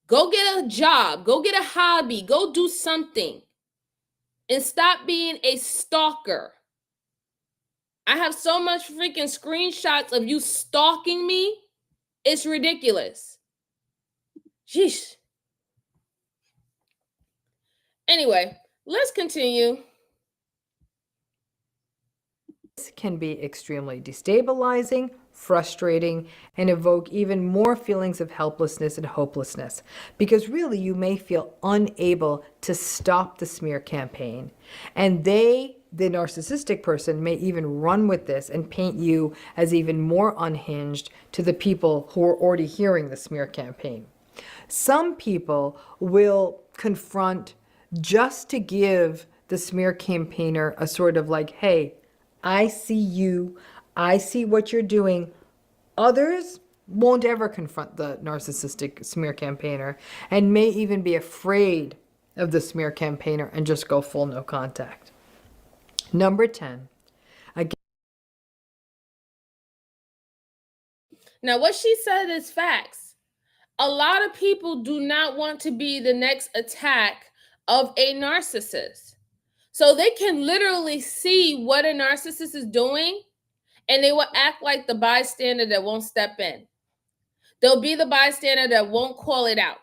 Go get a job, go get a hobby, go do something, and stop being a stalker. I have so much freaking screenshots of you stalking me. It's ridiculous. Sheesh. Anyway, let's continue. This can be extremely destabilizing, frustrating, and evoke even more feelings of helplessness and hopelessness, because really you may feel unable to stop the smear campaign. And the narcissistic person, may even run with this and paint you as even more unhinged to the people who are already hearing the smear campaign. Some people will confront just to give the smear campaigner a sort of like, hey, I see you, I see what you're doing. Others won't ever confront the narcissistic smear campaigner and may even be afraid of the smear campaigner and just go full no contact. Number 10. Again. Now, what she said is facts. A lot of people do not want to be the next attack of a narcissist. So they can literally see what a narcissist is doing, and they will act like the bystander that won't step in. They'll be the bystander that won't call it out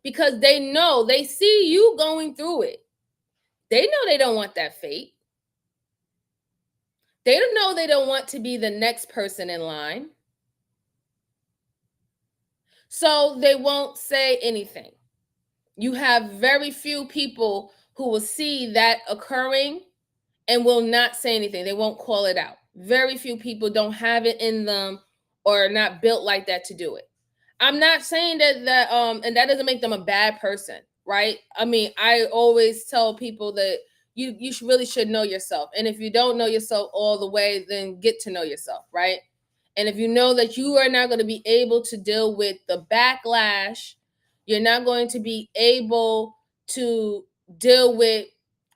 because they know, they see you going through it. They know they don't want that fate. They don't know they don't want to be the next person in line. So they won't say anything. You have very few people who will see that occurring and will not say anything. They won't call it out. Very few people don't have it in them or are not built like that to do it. I'm not saying that and that doesn't make them a bad person, right? I mean, I always tell people that you really should know yourself. And if you don't know yourself all the way, then get to know yourself, right? And if you know that you are not going to be able to deal with the backlash, you're not going to be able to deal with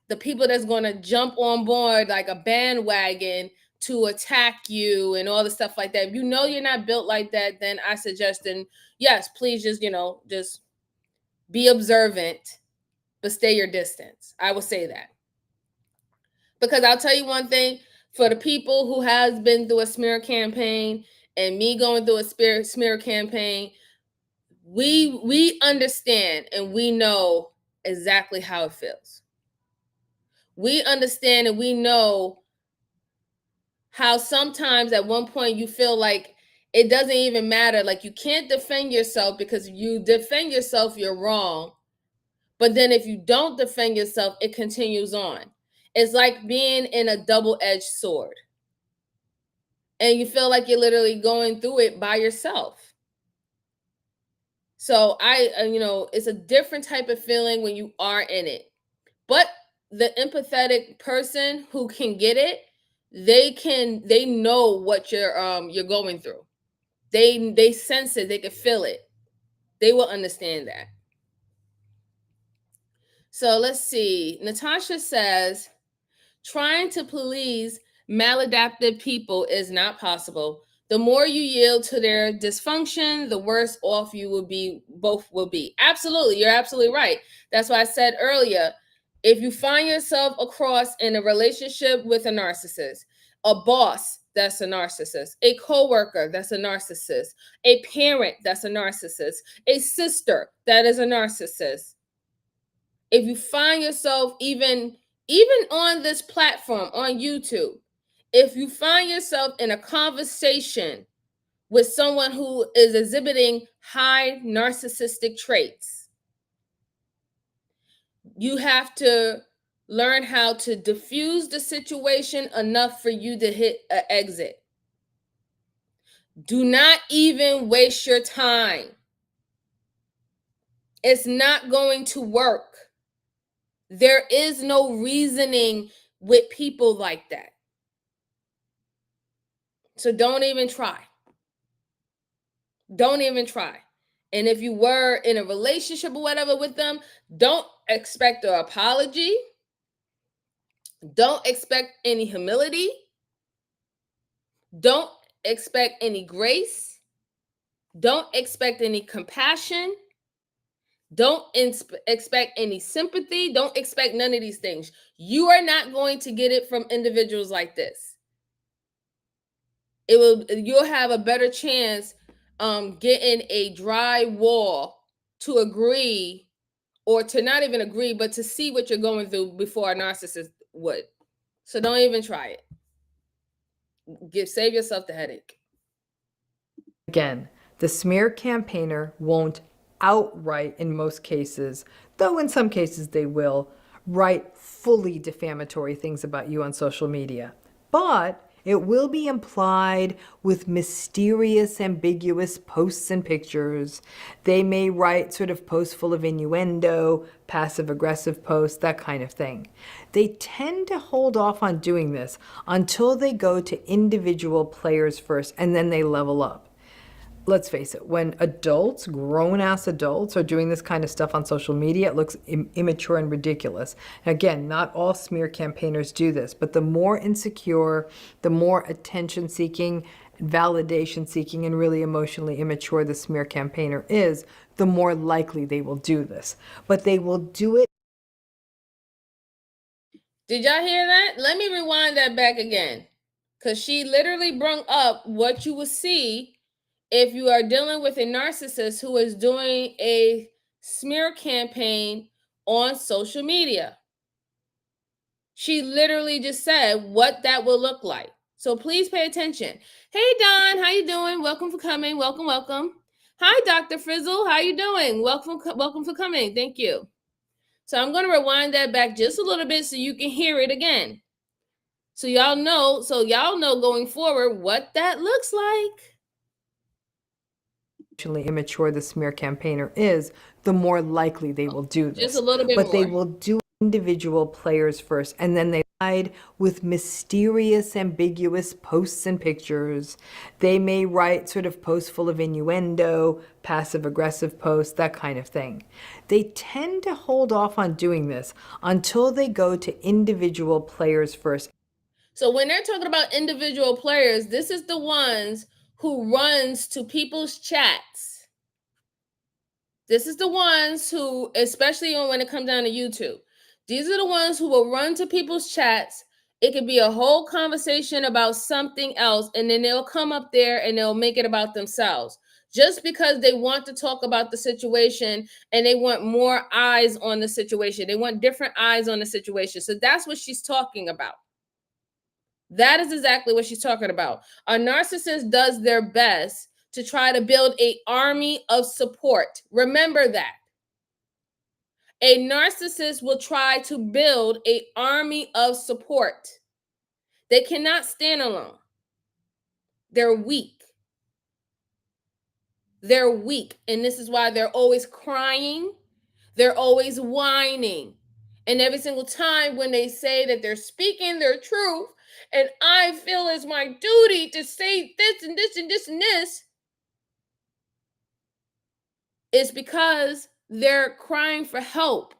the people that's going to jump on board like a bandwagon to attack you and all the stuff like that. If you know you're not built like that, then I suggest, then yes, please just be observant, but stay your distance. I will say that. Because I'll tell you one thing, for the people who has been through a smear campaign and me going through a smear campaign, we understand and we know exactly how it feels. We understand and we know how sometimes at one point you feel like it doesn't even matter. Like you can't defend yourself because if you defend yourself, you're wrong. But then if you don't defend yourself, it continues on. It's like being in a double-edged sword. And you feel like you're literally going through it by yourself. So it's a different type of feeling when you are in it. But the empathetic person who can get it, they know what you're going through. They sense it, they can feel it. They will understand that. So let's see. Natasha says, trying to please maladaptive people is not possible. The more you yield to their dysfunction, the worse off you will be, both will be. Absolutely. You're absolutely right. That's why I said earlier, if you find yourself across in a relationship with a narcissist, a boss that's a narcissist, a coworker that's a narcissist, a parent that's a narcissist, a sister that is a narcissist, if you find yourself even on this platform on YouTube, if you find yourself in a conversation with someone who is exhibiting high narcissistic traits, you have to learn how to diffuse the situation enough for you to hit an exit. Do not even waste your time. It's not going to work. There is no reasoning with people like that. So don't even try. Don't even try. And if you were in a relationship or whatever with them, don't expect an apology. Don't expect any humility. Don't expect any grace. Don't expect any compassion. Don't expect any sympathy. Don't expect none of these things. You are not going to get it from individuals like this. You'll have a better chance getting a dry wall to agree, or to not even agree, but to see what you're going through before a narcissist would. So don't even try it. Save yourself the headache. Again, the smear campaigner won't outright, in most cases, though in some cases they will, write fully defamatory things about you on social media. But it will be implied with mysterious, ambiguous posts and pictures. They may write sort of posts full of innuendo, passive aggressive posts, that kind of thing. They tend to hold off on doing this until they go to individual players first, and then they level up. Let's face it, when adults, grown-ass adults, are doing this kind of stuff on social media, it looks immature and ridiculous. Again, not all smear campaigners do this, but the more insecure, the more attention-seeking, validation-seeking, and really emotionally immature the smear campaigner is, the more likely they will do this. But they will do it. Did y'all hear that? Let me rewind that back again, because she literally brought up what you will see if you are dealing with a narcissist who is doing a smear campaign on social media. She literally just said what that will look like. So please pay attention. Hey Don, how you doing? Welcome for coming. Welcome. Hi Dr. Frizzle, how you doing? Welcome for coming. Thank you. So I'm going to rewind that back just a little bit so you can hear it again. So y'all know going forward what that looks like. Emotionally immature the smear campaigner is, the more likely they will do this. Just a little bit but more. They will do individual players first, and then they hide with mysterious, ambiguous posts and pictures. They may write sort of posts full of innuendo, passive aggressive posts, that kind of thing. They tend to hold off on doing this until they go to individual players first. So when they're talking about individual players, this is the ones who runs to people's chats. This is the ones who, especially when it comes down to YouTube, these are the ones who will run to people's chats. It could be a whole conversation about something else, and then they'll come up there and they'll make it about themselves just because they want to talk about the situation and they want more eyes on the situation. They want different eyes on the situation. So that's what she's talking about. That is exactly what she's talking about. A narcissist does their best to try to build an army of support. Remember that. A narcissist will try to build an army of support. They cannot stand alone. They're weak. They're weak. And this is why they're always crying. They're always whining. And every single time when they say that they're speaking their truth, and I feel it's my duty to say this and this and this and this, it's because they're crying for help.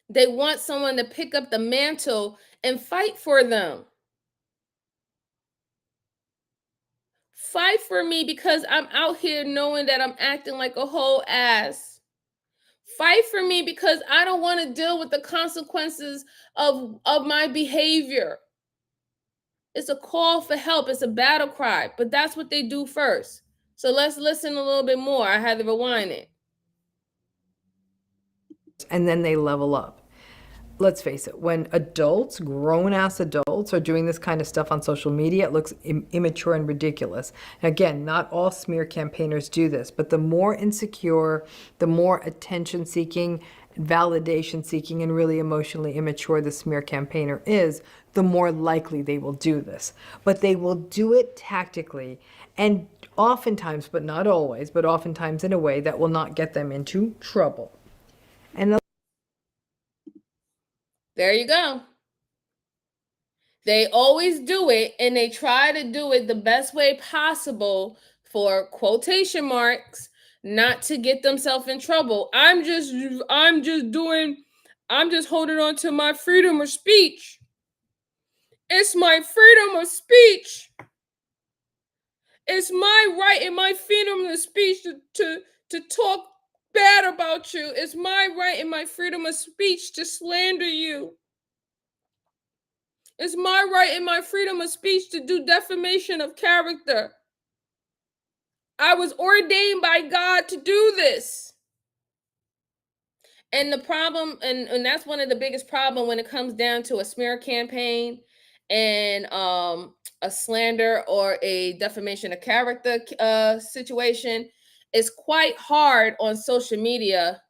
They want someone to pick up the mantle and fight for them. Fight for me because I'm out here knowing that I'm acting like a whole ass. Fight for me because I don't want to deal with the consequences of my behavior. It's a call for help. It's a battle cry, but that's what they do first. So let's listen a little bit more. I had to rewind it. And then they level up. let's face it, when adults, grown ass adults, are doing this kind of stuff on social media, it looks immature and ridiculous. Again, not all smear campaigners do this, but the more insecure, the more attention seeking, validation seeking, and really emotionally immature the smear campaigner is, the more likely they will do this. But they will do it tactically and oftentimes, but not always, but oftentimes in a way that will not get them into trouble. And there you go. They always do it, and they try to do it the best way possible for quotation marks, not to get themselves in trouble. I'm just holding on to my freedom of speech. It's my freedom of speech. It's my right and my freedom of speech to talk bad about you. It's my right and my freedom of speech to slander you. It's my right and my freedom of speech to do defamation of character. I was ordained by God to do this. And the problem, and that's one of the biggest problem when it comes down to a smear campaign and a slander or a defamation of character situation, is quite hard on social media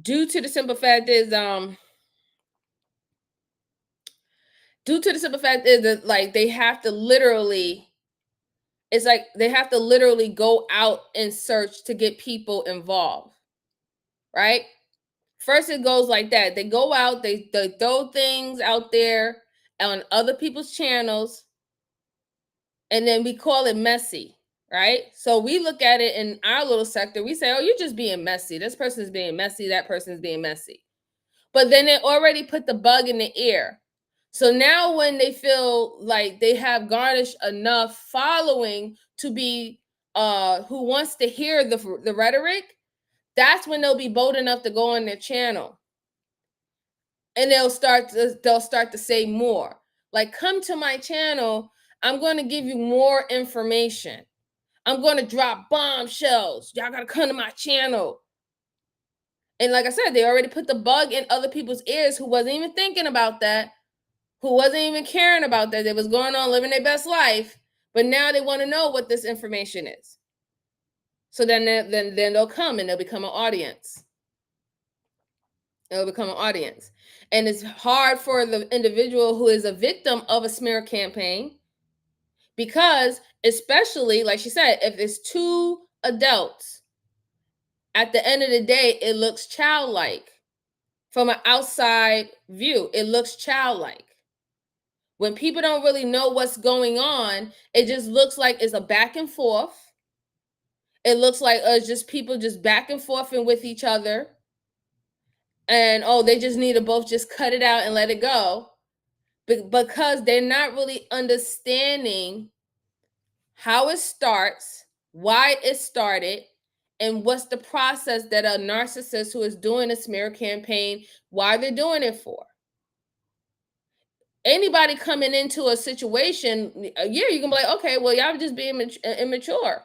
due to the simple fact is that like they have to literally, it's like they have to literally go out and search to get people involved, right? First, it goes like that. They go out, they throw things out there on other people's channels, and then we call it messy, right? So we look at it in our little sector. We say, oh, you're just being messy. This person's being messy. That person's being messy. But then they already put the bug in the ear. So now when they feel like they have garnished enough following to be who wants to hear the rhetoric, that's when they'll be bold enough to go on their channel. And they'll start to say more. Like, come to my channel. I'm going to give you more information. I'm going to drop bombshells. Y'all got to come to my channel. And like I said, they already put the bug in other people's ears who wasn't even thinking about that, who wasn't even caring about that. They was going on living their best life, but now they want to know what this information is. So then they'll come and they'll become an audience. It'll become an audience. And it's hard for the individual who is a victim of a smear campaign because, especially, like she said, if it's two adults, at the end of the day, it looks childlike. From an outside view, it looks childlike. When people don't really know what's going on, it just looks like it's a back and forth. It looks like it's just people just back and forth and with each other. And, oh, they just need to both just cut it out and let it go. Because they're not really understanding how it starts, why it started, and what's the process that a narcissist who is doing a smear campaign, why they're doing it for. Anybody coming into a situation, you can be like, okay, well, y'all just being immature.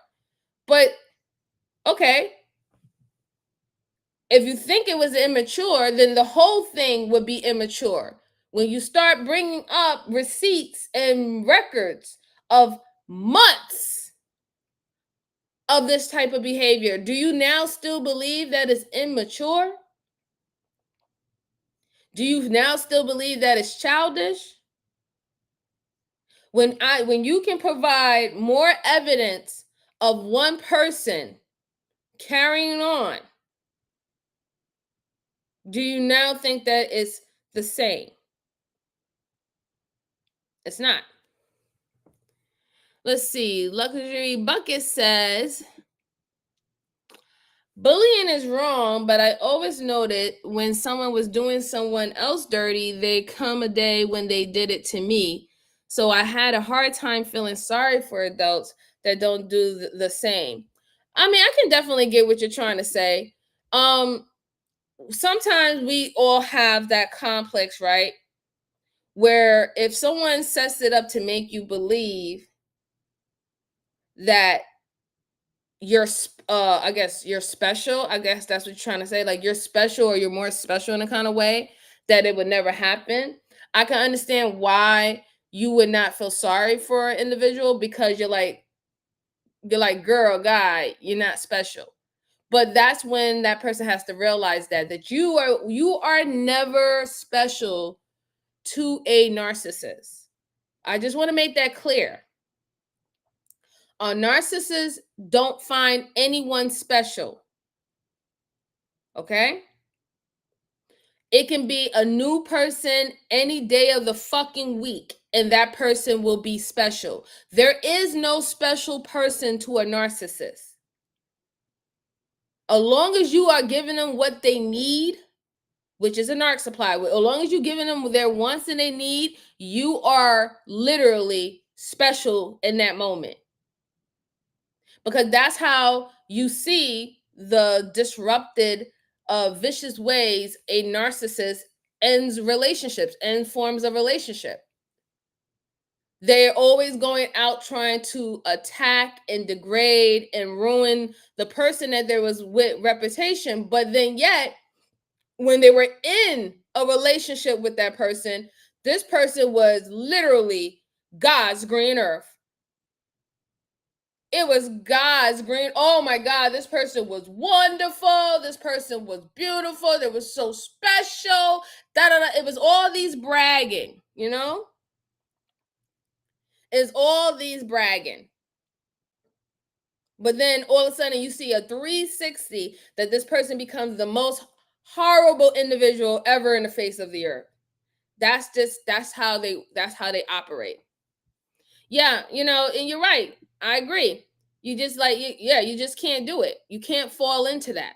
But, okay, if you think it was immature, then the whole thing would be immature. When you start bringing up receipts and records of months of this type of behavior, do you now still believe that it's immature? Do you now still believe that it's childish? When you can provide more evidence of one person carrying on, do you now think that it's the same? It's not. Let's see. Luxury Bucket says, bullying is wrong, but I always noted when someone was doing someone else dirty, they come a day when they did it to me. So I had a hard time feeling sorry for adults that don't do the same. I mean, I can definitely get what you're trying to say. Sometimes we all have that complex, right? Where if someone sets it up to make you believe that you're I guess you're special. I guess that's what you're trying to say. Like you're special or you're more special in a kind of way that it would never happen. I can understand why you would not feel sorry for an individual because you're like, girl, guy, you're not special. But that's when that person has to realize that you are never special to a narcissist. I just want to make that clear. Narcissists don't find anyone special. Okay? It can be a new person any day of the fucking week, and that person will be special. There is no special person to a narcissist. As long as you are giving them what they need, which is a narc supply, as long as you're giving them their wants and they need, you are literally special in that moment. Because that's how you see the disrupted, vicious ways a narcissist ends relationships and forms a relationship. They're always going out trying to attack and degrade and ruin the person that there was with reputation. But then yet, when they were in a relationship with that person, this person was literally God's green earth. It was God's green. Oh my God, this person was wonderful. This person was beautiful. They were so special. Da, da, da. It was all these bragging, you know? It's all these bragging. But then all of a sudden you see a 360 that this person becomes the most horrible individual ever in the face of the earth. That's how they operate. Yeah, and you're right. I agree. You just you just can't do it. You can't fall into that.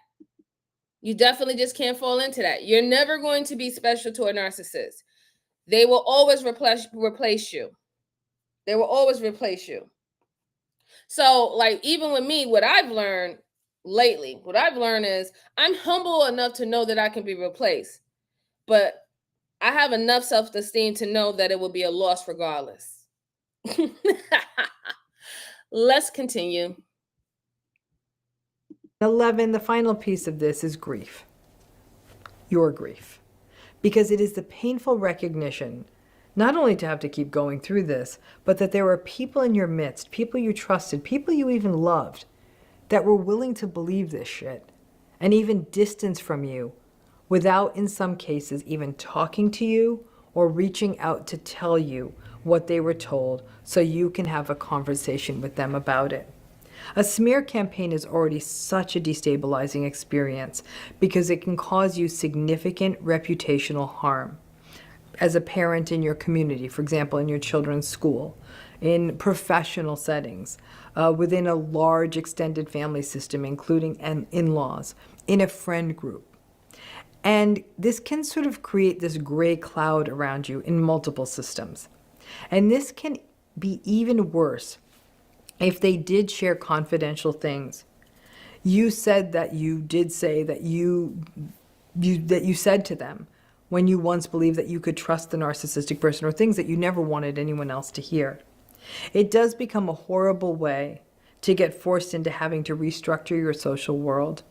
You definitely just can't fall into that. You're never going to be special to a narcissist. They will always replace you. They will always replace you. So, like, even with me, what I've learned lately, what I've learned is I'm humble enough to know that I can be replaced. But I have enough self-esteem to know that it will be a loss regardless. Let's continue. 11, the final piece of this is grief. Your grief. Because it is the painful recognition, not only to have to keep going through this, but that there were people in your midst, people you trusted, people you even loved, that were willing to believe this shit and even distance from you without, in some cases, even talking to you or reaching out to tell you what they were told so you can have a conversation with them about it. A smear campaign is already such a destabilizing experience because it can cause you significant reputational harm. As a parent in your community, for example, in your children's school, in professional settings, within a large extended family system, including in-laws, in a friend group. And this can sort of create this gray cloud around you in multiple systems. And this can be even worse if they did share confidential things. You said that you did say that you said to them when you once believed that you could trust the narcissistic person, or things that you never wanted anyone else to hear. It does become a horrible way to get forced into having to restructure your social world.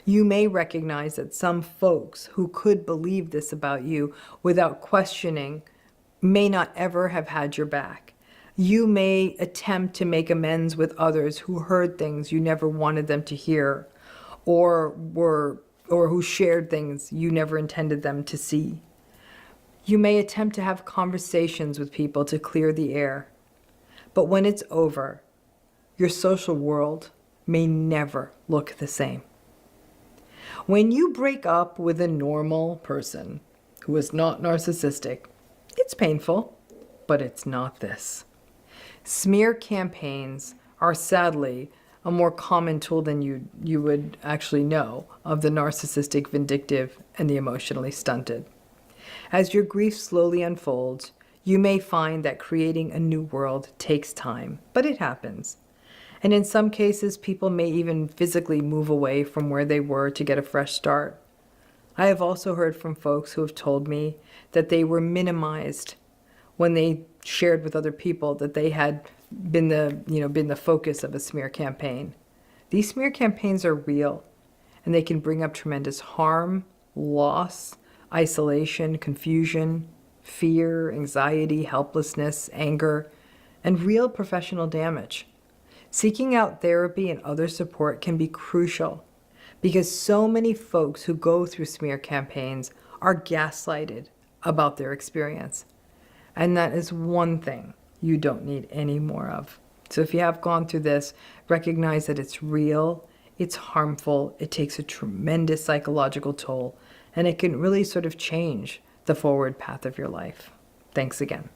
You may recognize that some folks who could believe this about you without questioning may not ever have had your back. You may attempt to make amends with others who heard things you never wanted them to hear, or who shared things you never intended them to see. You may attempt to have conversations with people to clear the air. But when it's over, your social world may never look the same. When you break up with a normal person who is not narcissistic, it's painful, but it's not this. Smear campaigns are sadly a more common tool than you would actually know of the narcissistic, vindictive, and the emotionally stunted. As your grief slowly unfolds, you may find that creating a new world takes time, but it happens. And in some cases, people may even physically move away from where they were to get a fresh start. I have also heard from folks who have told me that they were minimized when they shared with other people that they had been the focus of a smear campaign. These smear campaigns are real, and they can bring up tremendous harm, loss, isolation, confusion, fear, anxiety, helplessness, anger, and real professional damage. Seeking out therapy and other support can be crucial because so many folks who go through smear campaigns are gaslighted about their experience. And that is one thing you don't need any more of. So if you have gone through this, recognize that it's real, it's harmful, it takes a tremendous psychological toll, and it can really sort of change the forward path of your life. Thanks again.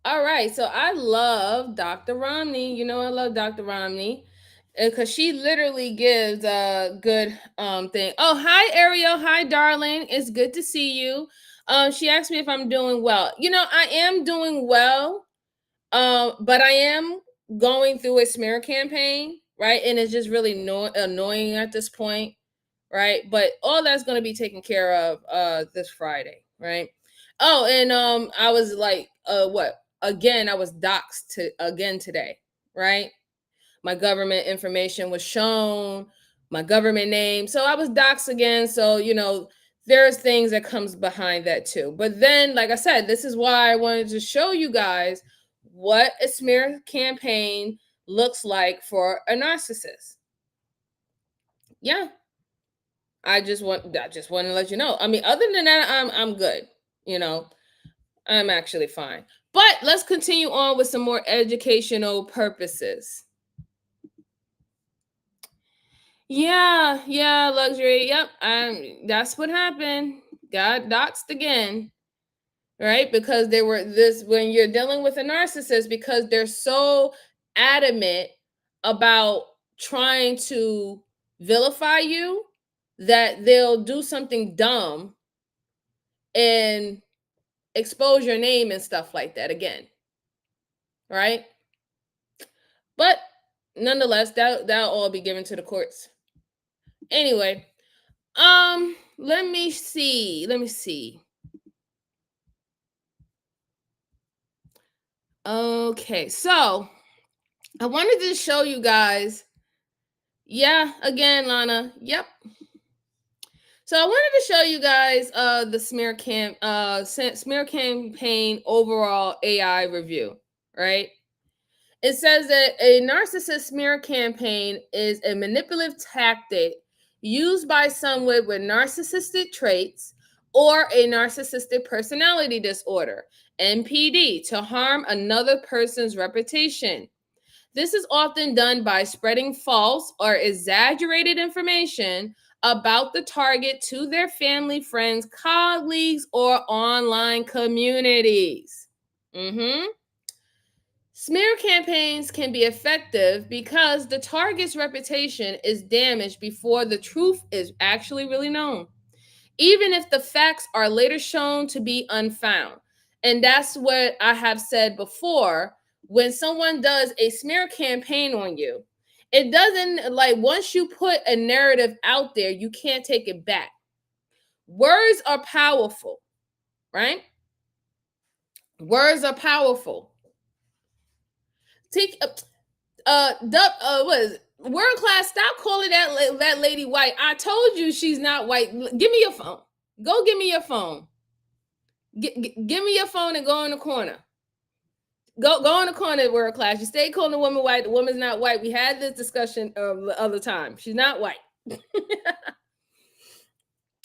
All right, so I love Dr. Ramani. You know, I love Dr. Ramani because she literally gives a good thing. Oh, hi Ariel, hi darling. It's good to see you. She asked me if I'm doing well. You know, I am doing well. But I am going through a smear campaign, right? And it's just really annoying at this point, right? But all that's going to be taken care of this Friday, right? Oh, and I was like, what? Again, I was doxxed again today, right? My government information was shown, my government name. So I was doxxed again. So, you know, there's things that comes behind that too. But then, like I said, this is why I wanted to show you guys what a smear campaign looks like for a narcissist. Yeah. I just want to let you know. I mean, other than that, I'm good. You know, I'm actually fine. But let's continue on with some more educational purposes. Yeah, luxury. Yep, that's what happened. Got doxed again, right? Because they were this when you're dealing with a narcissist, because they're so adamant about trying to vilify you that they'll do something dumb and expose your name and stuff like that again, right? But nonetheless, that'll all be given to the courts. Anyway, let me see. Let me see. Okay, so I wanted to show you guys. Yeah, again, Lana. Yep. So I wanted to show you guys the smear campaign overall AI review, right? It says that a narcissist smear campaign is a manipulative tactic used by someone with narcissistic traits or a narcissistic personality disorder, NPD, to harm another person's reputation. This is often done by spreading false or exaggerated information about the target to their family, friends, colleagues, or online communities. Mm-hmm. Smear campaigns can be effective because the target's reputation is damaged before the truth is actually really known, even if the facts are later shown to be unfound. And that's what I have said before. When someone does a smear campaign on you, it doesn't, like, once you put a narrative out there, you can't take it back. Words are powerful, right? Words are powerful. Take what is it? World class, stop calling that lady white. I told you she's not white. Give me your phone. Go give me your phone. Give me your phone and go in the corner. Go in the corner, world class. You stay calling the woman white. The woman's not white. We had this discussion the other time. She's not white.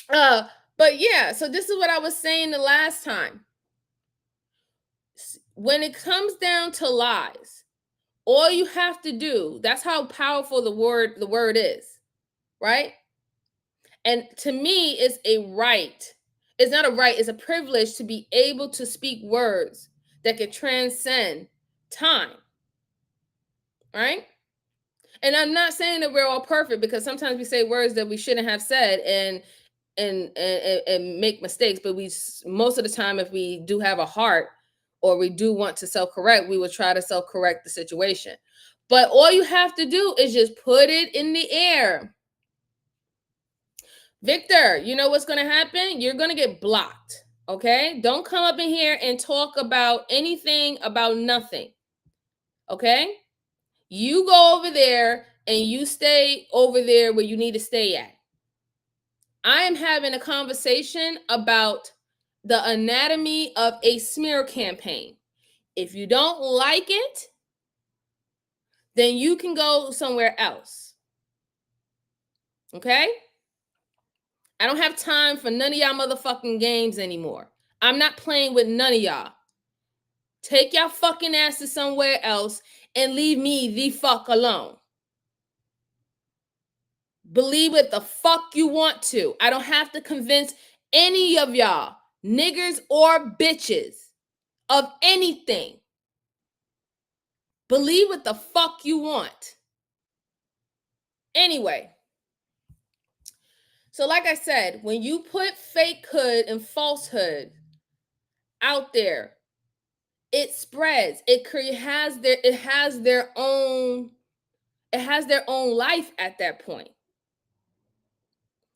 uh, but yeah, so this is what I was saying the last time. When it comes down to lies, all you have to do, that's how powerful the word is, right? And to me, it's a right. It's not a right, it's a privilege to be able to speak words that can transcend time, right? And I'm not saying that we're all perfect, because sometimes we say words that we shouldn't have said and make mistakes. But we, most of the time, if we do have a heart or we do want to self-correct, we will try to self-correct the situation. But all you have to do is just put it in the air. Victor, you know what's going to happen? You're going to get blocked. Okay? Don't come up in here and talk about anything about nothing. Okay? You go over there and you stay over there where you need to stay at. I am having a conversation about the anatomy of a smear campaign. If you don't like it, then you can go somewhere else. Okay? I don't have time for none of y'all motherfucking games anymore. I'm not playing with none of y'all. Take y'all fucking asses somewhere else and leave me the fuck alone. Believe what the fuck you want to. I don't have to convince any of y'all, niggers or bitches, of anything. Believe what the fuck you want. Anyway, so like I said, when you put fakehood and falsehood out there, it spreads. It has their own life at that point.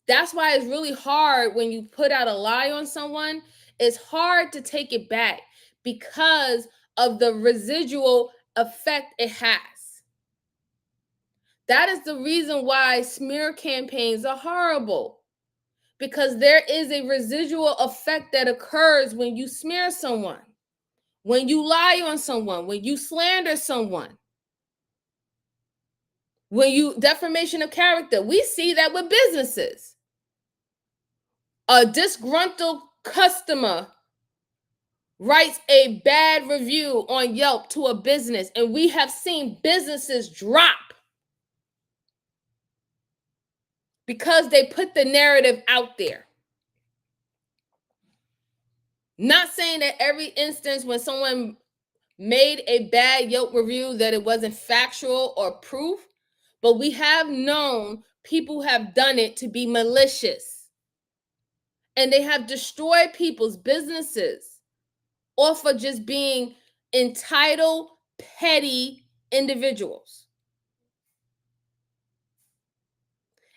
That's why it's really hard when you put out a lie on someone. It's hard to take it back because of the residual effect it has. That is the reason why smear campaigns are horrible, because there is a residual effect that occurs when you smear someone, when you lie on someone, when you slander someone, when you defamation of character. We see that with businesses. A disgruntled customer writes a bad review on Yelp to a business, and we have seen businesses drop because they put the narrative out there. Not saying that every instance when someone made a bad Yelp review that it wasn't factual or proof, but we have known people have done it to be malicious, and they have destroyed people's businesses or for just being entitled, petty individuals.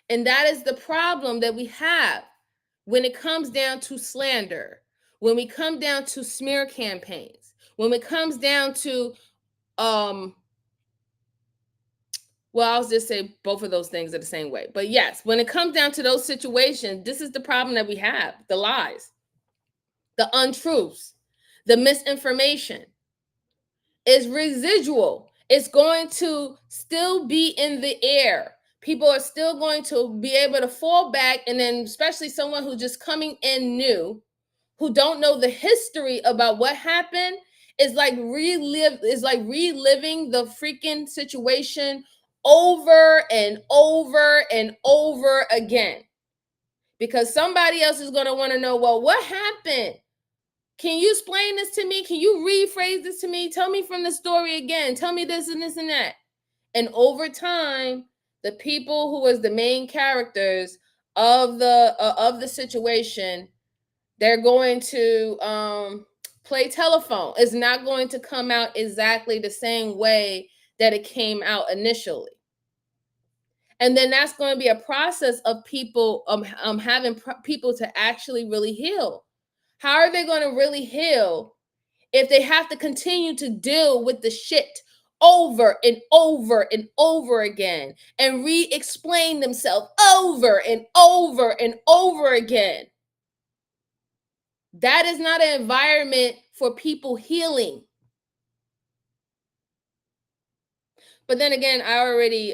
And that is the problem that we have when it comes down to slander, when we come down to smear campaigns, when it comes down to, well, I'll just say both of those things are the same way. But yes, when it comes down to those situations, this is the problem that we have: the lies, the untruths, the misinformation is residual. It's going to still be in the air. People are still going to be able to fall back, and then especially someone who's just coming in new, who don't know the history about what happened, is like reliving the freaking situation over and over and over again, because somebody else is going to want to know, well, what happened? Can you explain this to me? Can you rephrase this to me? Tell me from the story again. Tell me this and this and that. And over time, the people who was the main characters of the situation, they're going to play telephone. It's not going to come out exactly the same way that it came out initially. And then that's going to be a process of people having people to actually really heal. How are they going to really heal if they have to continue to deal with the shit over and over and over again and re-explain themselves over and over and over again? That is not an environment for people healing. But then again, I already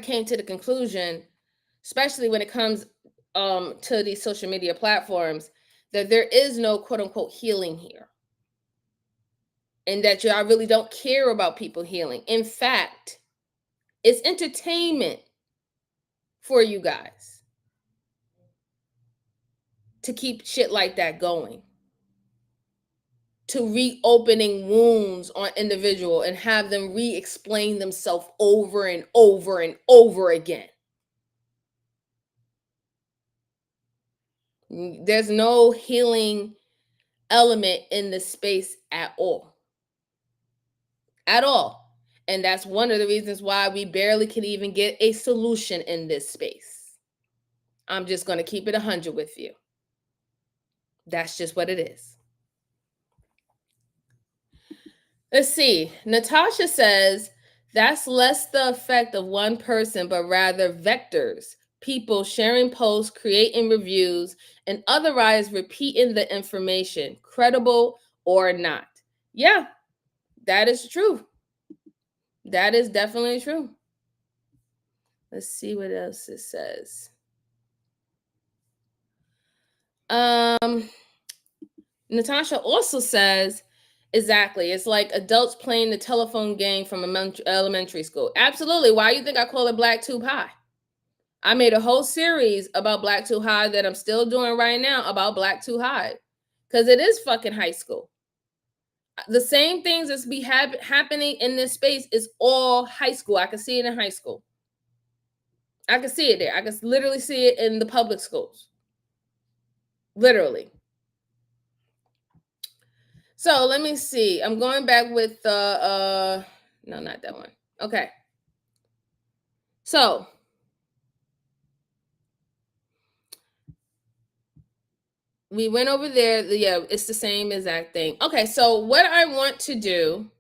came to the conclusion, especially when it comes to these social media platforms, that there is no quote unquote healing here. And that y'all really don't care about people healing. In fact, it's entertainment for you guys to keep shit like that going, to reopening wounds on individual and have them re-explain themselves over and over and over again. There's no healing element in the space at all. At all. And that's one of the reasons why we barely can even get a solution in this space. I'm just going to keep it 100 with you. That's just what it is. Let's see. Natasha says that's less the effect of one person, but rather vectors, people sharing posts, creating reviews, and otherwise repeating the information, credible or not. Yeah, that is true. That is definitely true. Let's see what else it says. Natasha also says, exactly, it's like adults playing the telephone game from elementary school. Absolutely. Why do you think I call it Black Tube High? I made a whole series about Black Too High that I'm still doing right now about Black Too High, because it is fucking high school. The same things that's happening in this space is all high school. I can see it in high school. I can see it there. I can literally see it in the public schools. Literally. So let me see. I'm going back with the no, not that one. Okay. So we went over there. Yeah, it's the same exact thing. Okay, so what I want to do,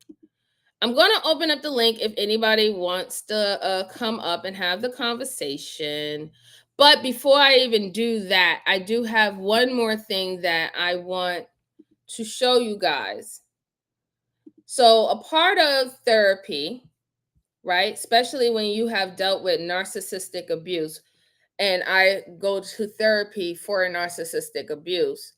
I'm going to open up the link if anybody wants to come up and have the conversation. But before I even do that, I do have one more thing that I want to show you guys. So a part of therapy, right, especially when you have dealt with narcissistic abuse, and I go to therapy for narcissistic abuse,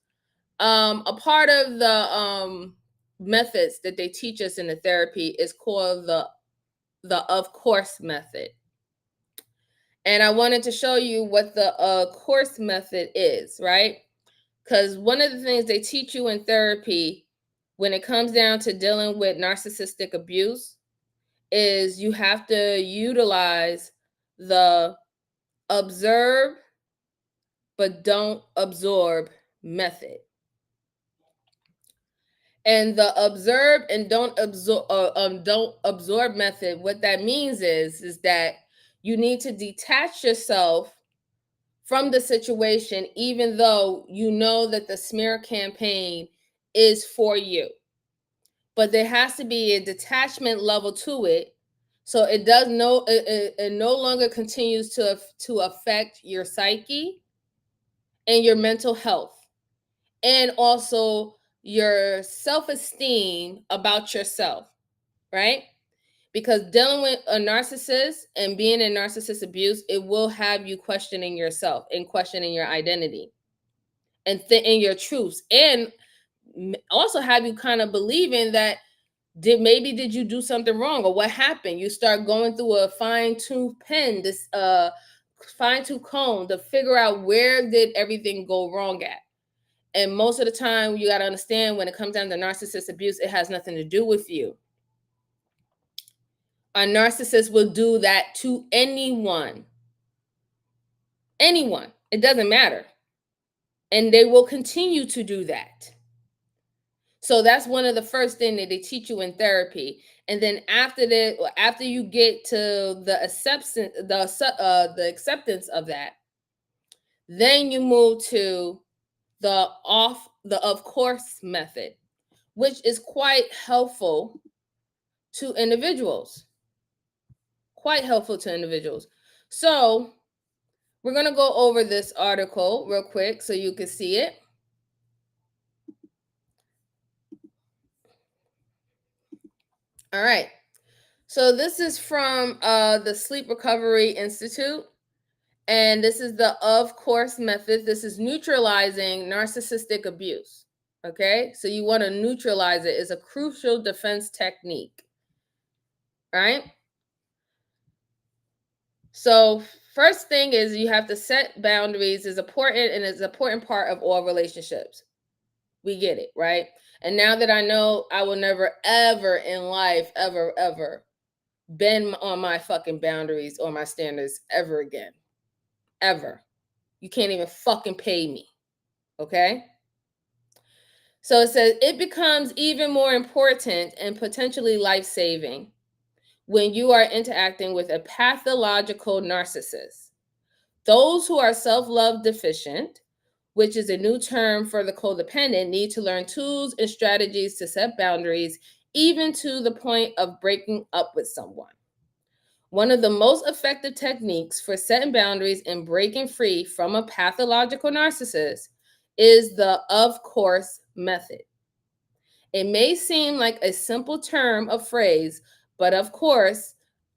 a part of the methods that they teach us in the therapy is called the of course method. And I wanted to show you what the course method is, right? Because one of the things they teach you in therapy when it comes down to dealing with narcissistic abuse is you have to utilize the observe but don't absorb method. And the observe and don't absorb method, what that means is that you need to detach yourself from the situation, even though you know that the smear campaign is for you. But there has to be a detachment level to it, so it does no it no longer continues to affect your psyche and your mental health, and also your self-esteem about yourself, right? Because dealing with a narcissist and being in narcissist abuse, it will have you questioning yourself and questioning your identity and in your truths, and also have you kind of believing that did you do something wrong, or what happened? You start going through a fine-tooth pen, this fine-tooth comb, to figure out where did everything go wrong at. And most of the time, you got to understand, when it comes down to narcissist abuse, it has nothing to do with you. A narcissist will do that to anyone. Anyone. It doesn't matter. And they will continue to do that. So that's one of the first things that they teach you in therapy. And then after that, after you get to the acceptance of that, then you move to the of course method, which is quite helpful to individuals. Quite helpful to individuals. So we're going to go over this article real quick so you can see it. All right. So this is from the Sleep Recovery Institute. And this is the of course method. This is neutralizing narcissistic abuse. Okay. So you want to neutralize it. It's a crucial defense technique. Right. So first thing is you have to set boundaries. Is important, and it's an important part of all relationships. We get it, right? And now that I know, I will never, ever in life, ever bend on my fucking boundaries or my standards ever again. Ever. You can't even fucking pay me. Okay? So it says it becomes even more important and potentially life-saving when you are interacting with a pathological narcissist. Those who are self-love deficient which is a new term for the codependent, need to learn tools and strategies to set boundaries, even to the point of breaking up with someone. One of the most effective techniques for setting boundaries and breaking free from a pathological narcissist is the of course method. It may seem like a simple term of phrase, but of course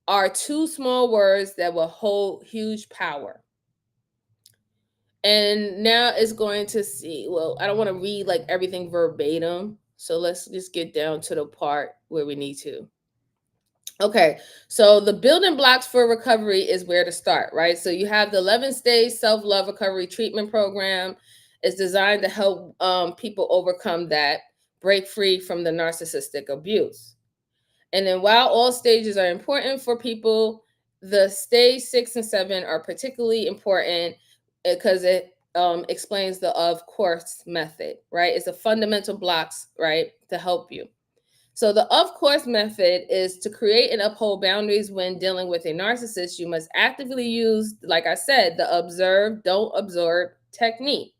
are two small words that will hold huge power. And now it's going to see, well, I don't want to read like everything verbatim. So let's just get down to the part where we need to. Okay, so the building blocks for recovery is where to start, right? So you have the 11-stage self-love recovery treatment program. It's designed to help people overcome that, break free from the narcissistic abuse. And then while all stages are important for people, the stage 6 and 7 are particularly important because it explains the of course method, right? It's a fundamental blocks, right, to help you. So the of course method is to create and uphold boundaries when dealing with a narcissist. You must actively use, like I said, the observe, don't absorb technique.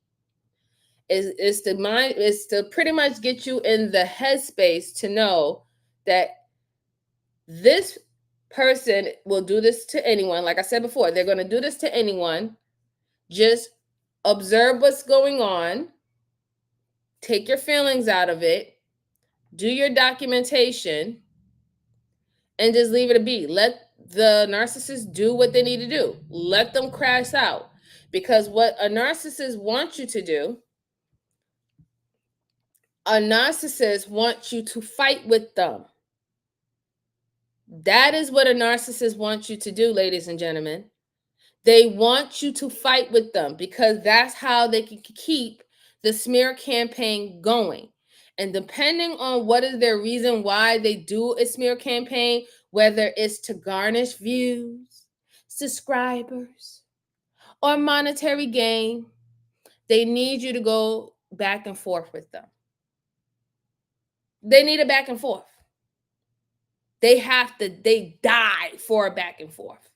Is to pretty much get you in the headspace to know that this person will do this to anyone. Like I said before, they're going to do this to anyone. Just observe what's going on, take your feelings out of it, do your documentation, and just leave it be. Let the narcissist do what they need to do. Let them crash out. Because what a narcissist wants you to do, a narcissist wants you to fight with them. That is what a narcissist wants you to do, ladies and gentlemen. They want you to fight with them because that's how they can keep the smear campaign going. And depending on what is their reason why they do a smear campaign, whether it's to garnish views, subscribers, or monetary gain, they need you to go back and forth with them. They need a back and forth. They die for a back and forth.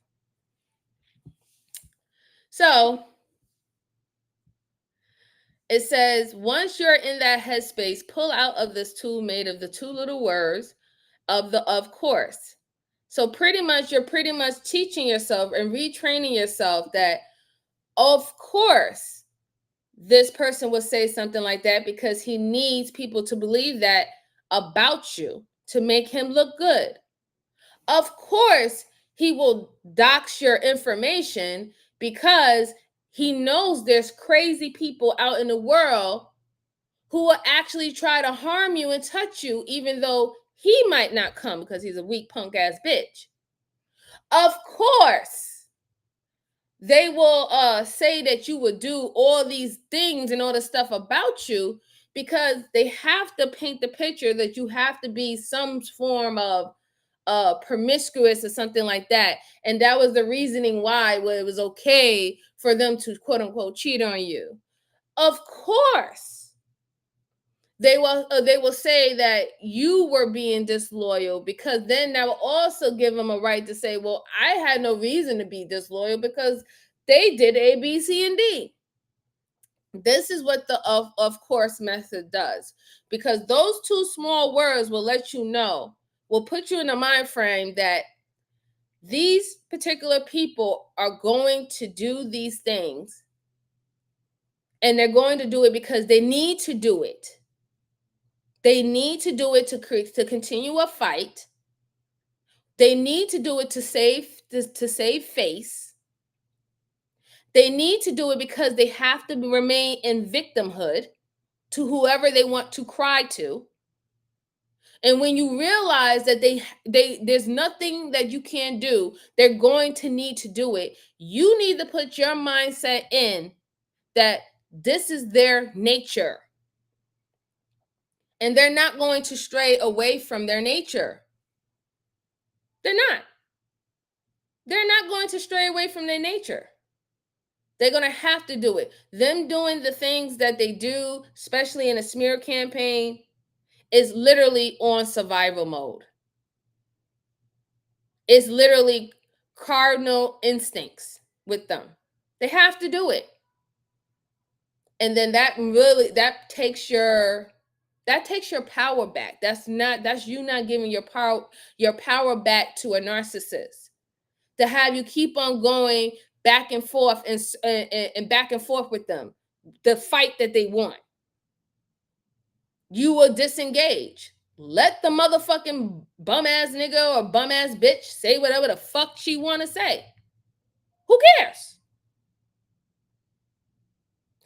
So it says, once you're in that headspace, pull out of this tool made of the two little words of the of course. So you're pretty much teaching yourself and retraining yourself that, of course, this person will say something like that because he needs people to believe that about you to make him look good. Of course, he will dox your information because he knows there's crazy people out in the world who will actually try to harm you and touch you, even though he might not come because he's a weak punk ass bitch. Of course, they will say that you would do all these things and all the stuff about you because they have to paint the picture that you have to be some form of promiscuous or something like that. And that was the reasoning why it was okay for them to quote unquote cheat on you. Of course, they will say that you were being disloyal because then that will also give them a right to say, well, I had no reason to be disloyal because they did A, B, C, and D. This is what the of course method does, because those two small words will let you know, will put you in a mind frame that these particular people are going to do these things, and they're going to do it because they need to do it. They need to do it to continue a fight. They need to do it to save face. They need to do it because they have to remain in victimhood to whoever they want to cry to. And when you realize that there's nothing that you can do, they're going to need to do it. You need to put your mindset in that this is their nature. And they're not going to stray away from their nature. They're not. They're not going to stray away from their nature. They're going to have to do it. Them doing the things that they do, especially in a smear campaign, is literally on survival mode. It's literally cardinal instincts with them. They have to do it. And then that takes your power back. That's you not giving your power back to a narcissist, to have you keep on going back and forth and back and forth with them, the fight that they want. You will disengage. Let the motherfucking bum ass nigga or bum ass bitch say whatever the fuck she want to say. Who cares?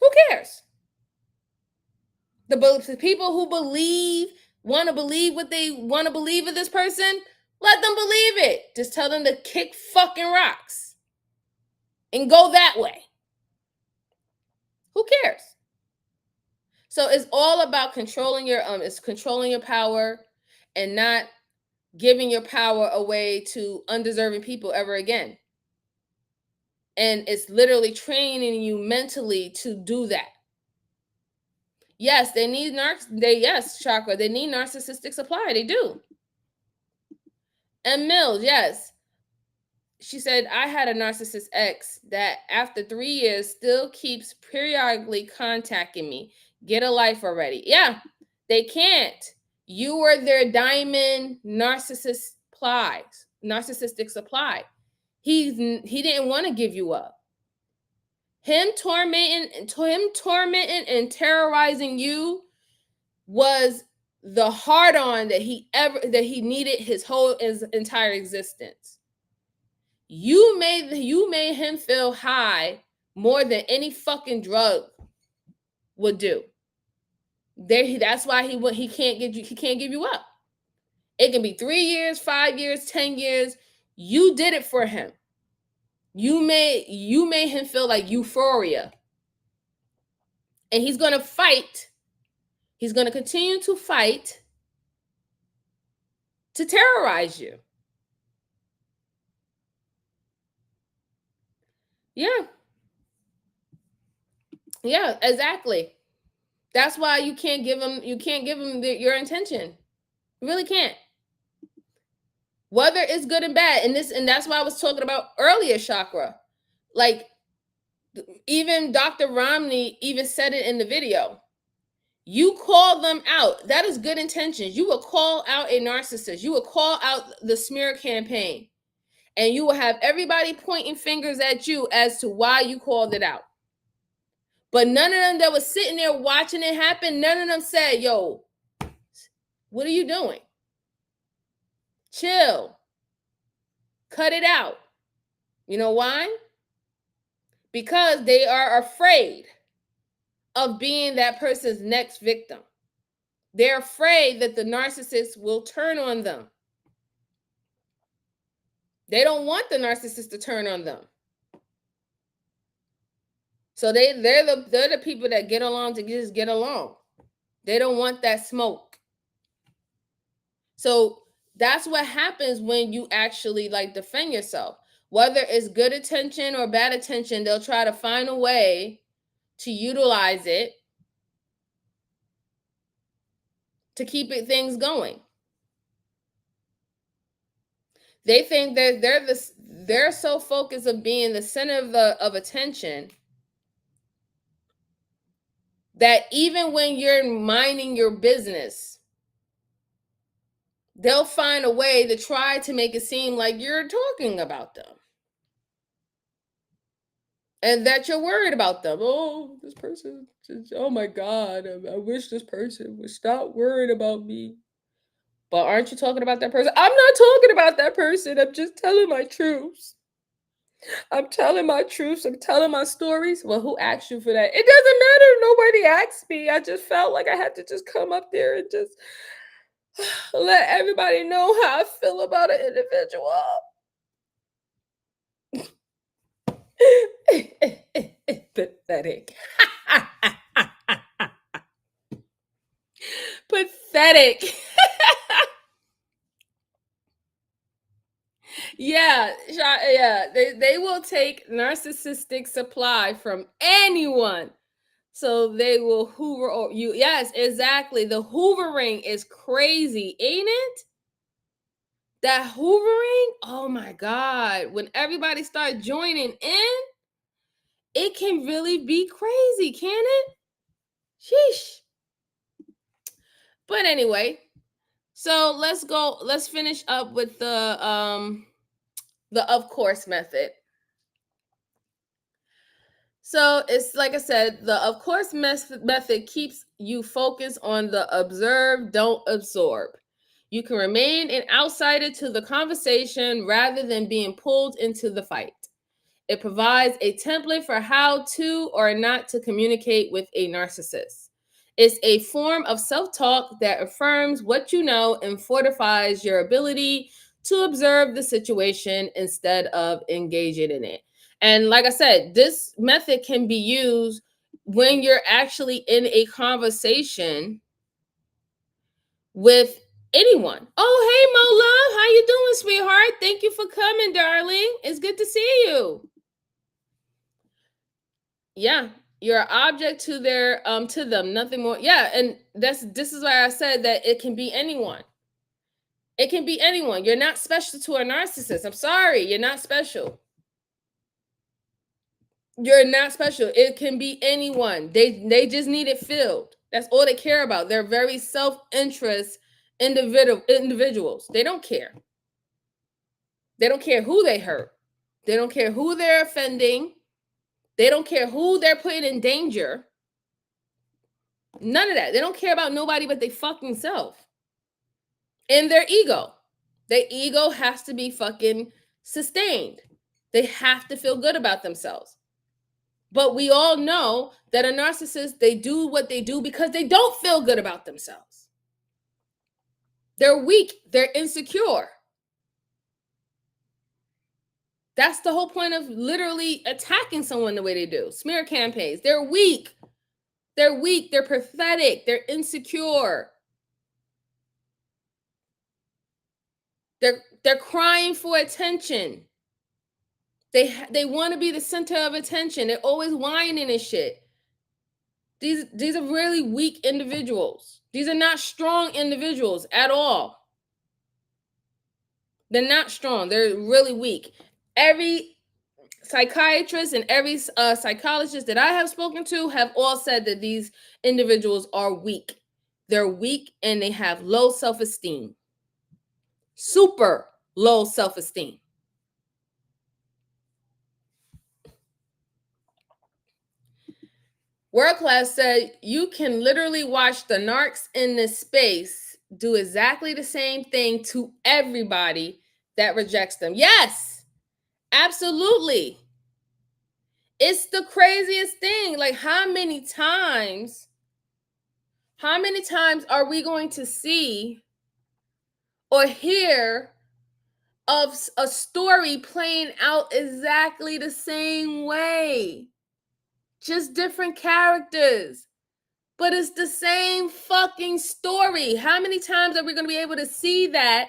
Who cares? The people who want to believe what they want to believe of this person, let them believe it. Just tell them to kick fucking rocks and go that way. Who cares? So it's all about controlling your power and not giving your power away to undeserving people ever again. And it's literally training you mentally to do that. Yes, they need chakra. They need narcissistic supply. They do. And Mills, yes. She said, I had a narcissist ex that after 3 years still keeps periodically contacting me. Get a life already. Yeah, they can't. You were their diamond narcissistic supply. He didn't want to give you up. Him tormenting and terrorizing you was the hard-on that he needed his entire existence. You made him feel high more than any fucking drug would do. That's why he can't give you up. It can be 3 years, 5 years, 10 years. You did it for him. You made him feel like euphoria. And he's going to fight. He's going to continue to fight to terrorize you. Yeah. Yeah, exactly. That's why you can't give him your intention. You really can't. Whether it's good and bad. And that's why I was talking about earlier, chakra. Like, even Dr. Ramani even said it in the video. You call them out. That is good intentions. You will call out a narcissist. You will call out the smear campaign. And you will have everybody pointing fingers at you as to why you called it out. But none of them that was sitting there watching it happen, none of them said, yo, what are you doing? Chill. Cut it out. You know why? Because they are afraid of being that person's next victim. They're afraid that the narcissist will turn on them. They don't want the narcissist to turn on them. So they're the people that get along to just get along. They don't want that smoke. So that's what happens when you actually like defend yourself. Whether it's good attention or bad attention, they'll try to find a way to utilize it to keep things going. They think that they're so focused of being the center of attention that even when you're minding your business, they'll find a way to try to make it seem like you're talking about them and that you're worried about them. Oh, this person, oh my God, I wish this person would stop worrying about me. But aren't you talking about that person? I'm not talking about that person. I'm just telling my truths. I'm telling my truths. I'm telling my stories. Well, who asked you for that? It doesn't matter. Nobody asked me. I just felt like I had to just come up there and just let everybody know how I feel about an individual. Pathetic. Pathetic. Yeah, they will take narcissistic supply from anyone. So they will hoover you. Yes, exactly. The hoovering is crazy, ain't it? That hoovering, oh my God. When everybody starts joining in, it can really be crazy, can it? Sheesh. But anyway, so let's finish up with the of course method. So it's like I said, the of course method keeps you focused on the observe, don't absorb. You can remain an outsider to the conversation rather than being pulled into the fight. It provides a template for how to or not to communicate with a narcissist. It's a form of self talk that affirms what you know and fortifies your ability to observe the situation instead of engaging in it. And like I said, this method can be used when you're actually in a conversation with anyone. Oh, hey, Mo Love, how you doing, sweetheart? Thank you for coming, darling. It's good to see you. Yeah, you're an object to their to them, nothing more. Yeah, and this is why I said that it can be anyone. It can be anyone. You're not special to a narcissist. I'm sorry, you're not special. You're not special. It can be anyone. They just need it filled. That's all they care about. They're very self-interest individuals. They don't care. They don't care who they hurt. They don't care who they're offending. They don't care who they're putting in danger. None of that. They don't care about nobody but they fucking self. And their ego. Their ego has to be fucking sustained. They have to feel good about themselves. But we all know that a narcissist, they do what they do because they don't feel good about themselves. They're weak. They're insecure. That's the whole point of literally attacking someone the way they do. Smear campaigns. They're weak. They're weak. They're pathetic. They're insecure. They're crying for attention. They want to be the center of attention. They're always whining and shit. These are really weak individuals. These are not strong individuals at all. They're not strong. They're really weak. Every psychiatrist and every psychologist that I have spoken to have all said that these individuals are weak. They're weak and they have low self-esteem. Super low self-esteem. World Class said you can literally watch the narcs in this space do exactly the same thing to everybody that rejects them. Yes, absolutely. It's the craziest thing. Like, how many times are we going to see or hear of a story playing out exactly the same way? Just different characters. But it's the same fucking story. How many times are we going to be able to see that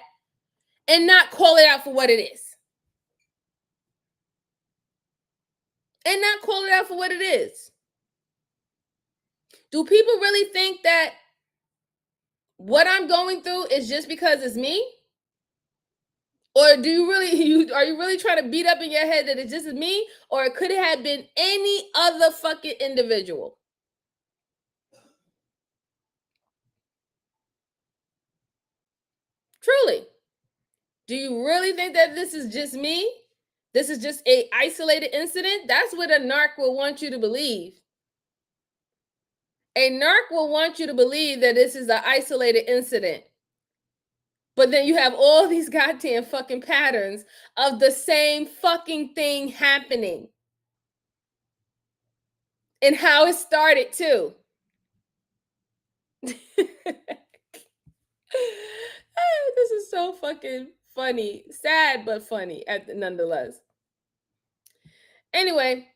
and not call it out for what it is? And not call it out for what it is. Do people really think that what I'm going through is just because it's me? Or do you really are you really trying to beat up in your head that it's just me? Or could it have been any other fucking individual? Truly. Do you really think that this is just me? This is just a isolated incident? That's what a narc will want you to believe. A narc will want you to believe that this is an isolated incident. But then you have all these goddamn fucking patterns of the same fucking thing happening. And how it started too. This is so fucking funny. Sad but funny nonetheless. Anyway,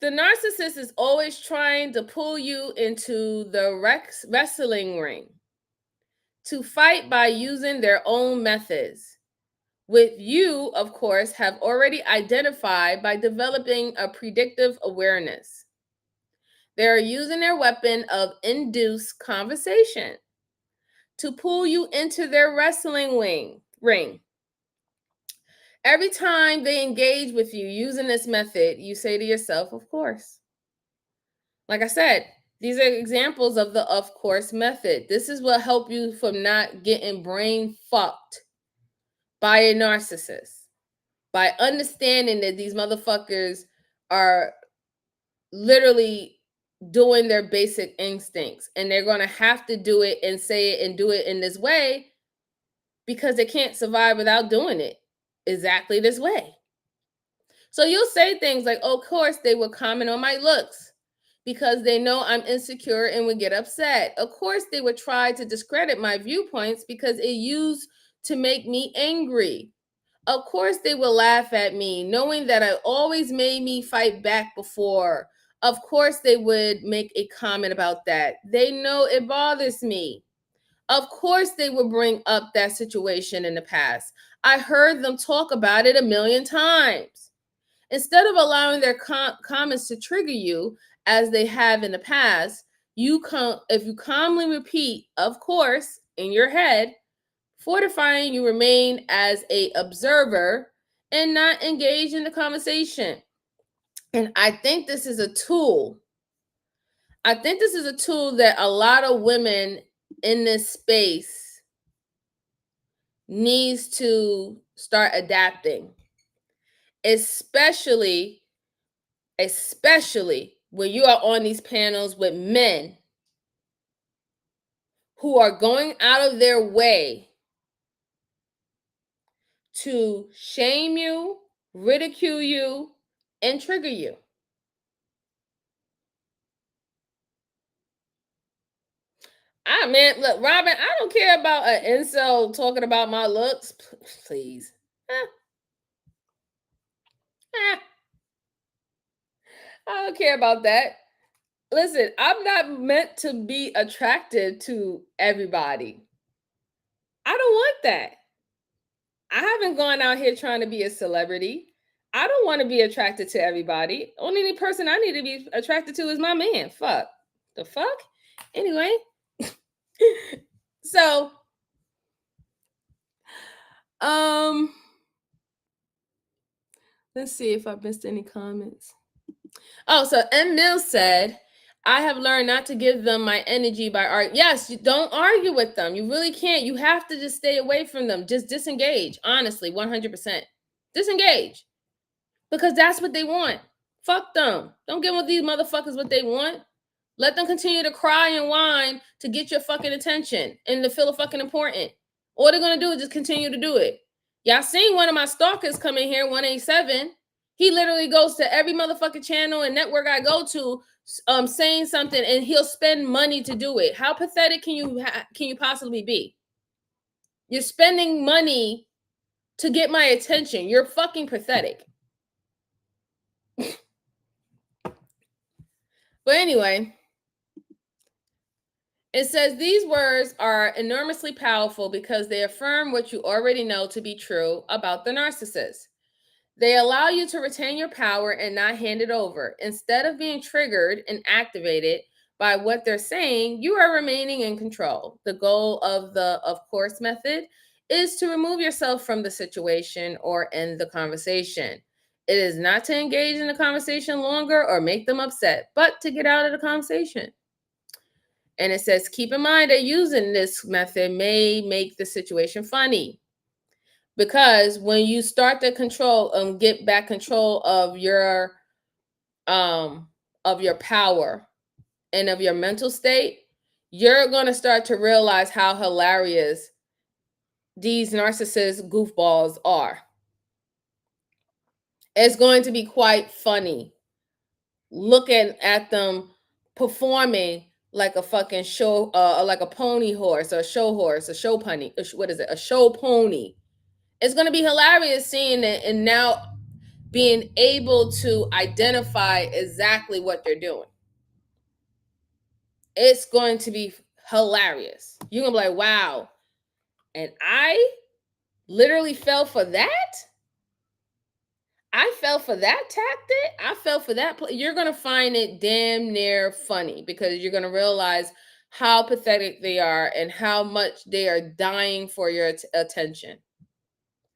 the narcissist is always trying to pull you into the wrestling ring to fight by using their own methods, which you, of course, have already identified by developing a predictive awareness. They're using their weapon of induced conversation to pull you into their wrestling ring. Every time they engage with you using this method, you say to yourself, of course. Like I said, These are examples of the of course method. This is what help you from not getting brain fucked by a narcissist. By understanding that these motherfuckers are literally doing their basic instincts, and they're going to have to do it and say it and do it in this way because they can't survive without doing it exactly this way. So you'll say things like, oh, of course, they will comment on my looks because they know I'm insecure and would get upset. Of course, they would try to discredit my viewpoints because it used to make me angry. Of course, they will laugh at me, knowing that I always made me fight back before. Of course, they would make a comment about that. They know it bothers me. Of course, they would bring up that situation in the past. I heard them talk about it a million times. Instead of allowing their comments to trigger you, as they have in the past, if you calmly repeat, of course, in your head, fortifying you remain as a observer and not engage in the conversation. And I think this is a tool. I think this is a tool that a lot of women in this space needs to start adapting, especially when you are on these panels with men who are going out of their way to shame you, ridicule you, and trigger you. Man, look, Robin, I don't care about an incel talking about my looks. Please. I don't care about that. Listen, I'm not meant to be attracted to everybody. I don't want that. I haven't gone out here trying to be a celebrity. I don't want to be attracted to everybody. Only person I need to be attracted to is my man. Fuck. The fuck? Anyway. So, let's see if I missed any comments. Oh, so M. Mills said, I have learned not to give them my energy by arguing. Yes, you don't argue with them. You really can't. You have to just stay away from them. Just disengage. Honestly, 100%. Disengage. Because that's what they want. Fuck them. Don't give these motherfuckers what they want. Let them continue to cry and whine to get your fucking attention and to feel fucking important. All they're going to do is just continue to do it. Y'all seen one of my stalkers come in here, 187. He literally goes to every motherfucking channel and network I go to, saying something, and he'll spend money to do it. How pathetic can you possibly be? You're spending money to get my attention. You're fucking pathetic. But anyway, it says these words are enormously powerful because they affirm what you already know to be true about the narcissist. They allow you to retain your power and not hand it over. Instead of being triggered and activated by what they're saying, you are remaining in control. The goal of the of course method is to remove yourself from the situation or end the conversation. It is not to engage in the conversation longer or make them upset, but to get out of the conversation. And it says, keep in mind that using this method may make the situation funny. Because when you start to get back control of your power and of your mental state, you're going to start to realize how hilarious these narcissist goofballs are. It's going to be quite funny looking at them performing like a fucking show, like a pony horse or a show pony. What is it? A show pony. It's going to be hilarious seeing it and now being able to identify exactly what they're doing. It's going to be hilarious. You're going to be like, wow. And I literally fell for that? I fell for that tactic. I fell for that. You're going to find it damn near funny because you're going to realize how pathetic they are and how much they are dying for your attention.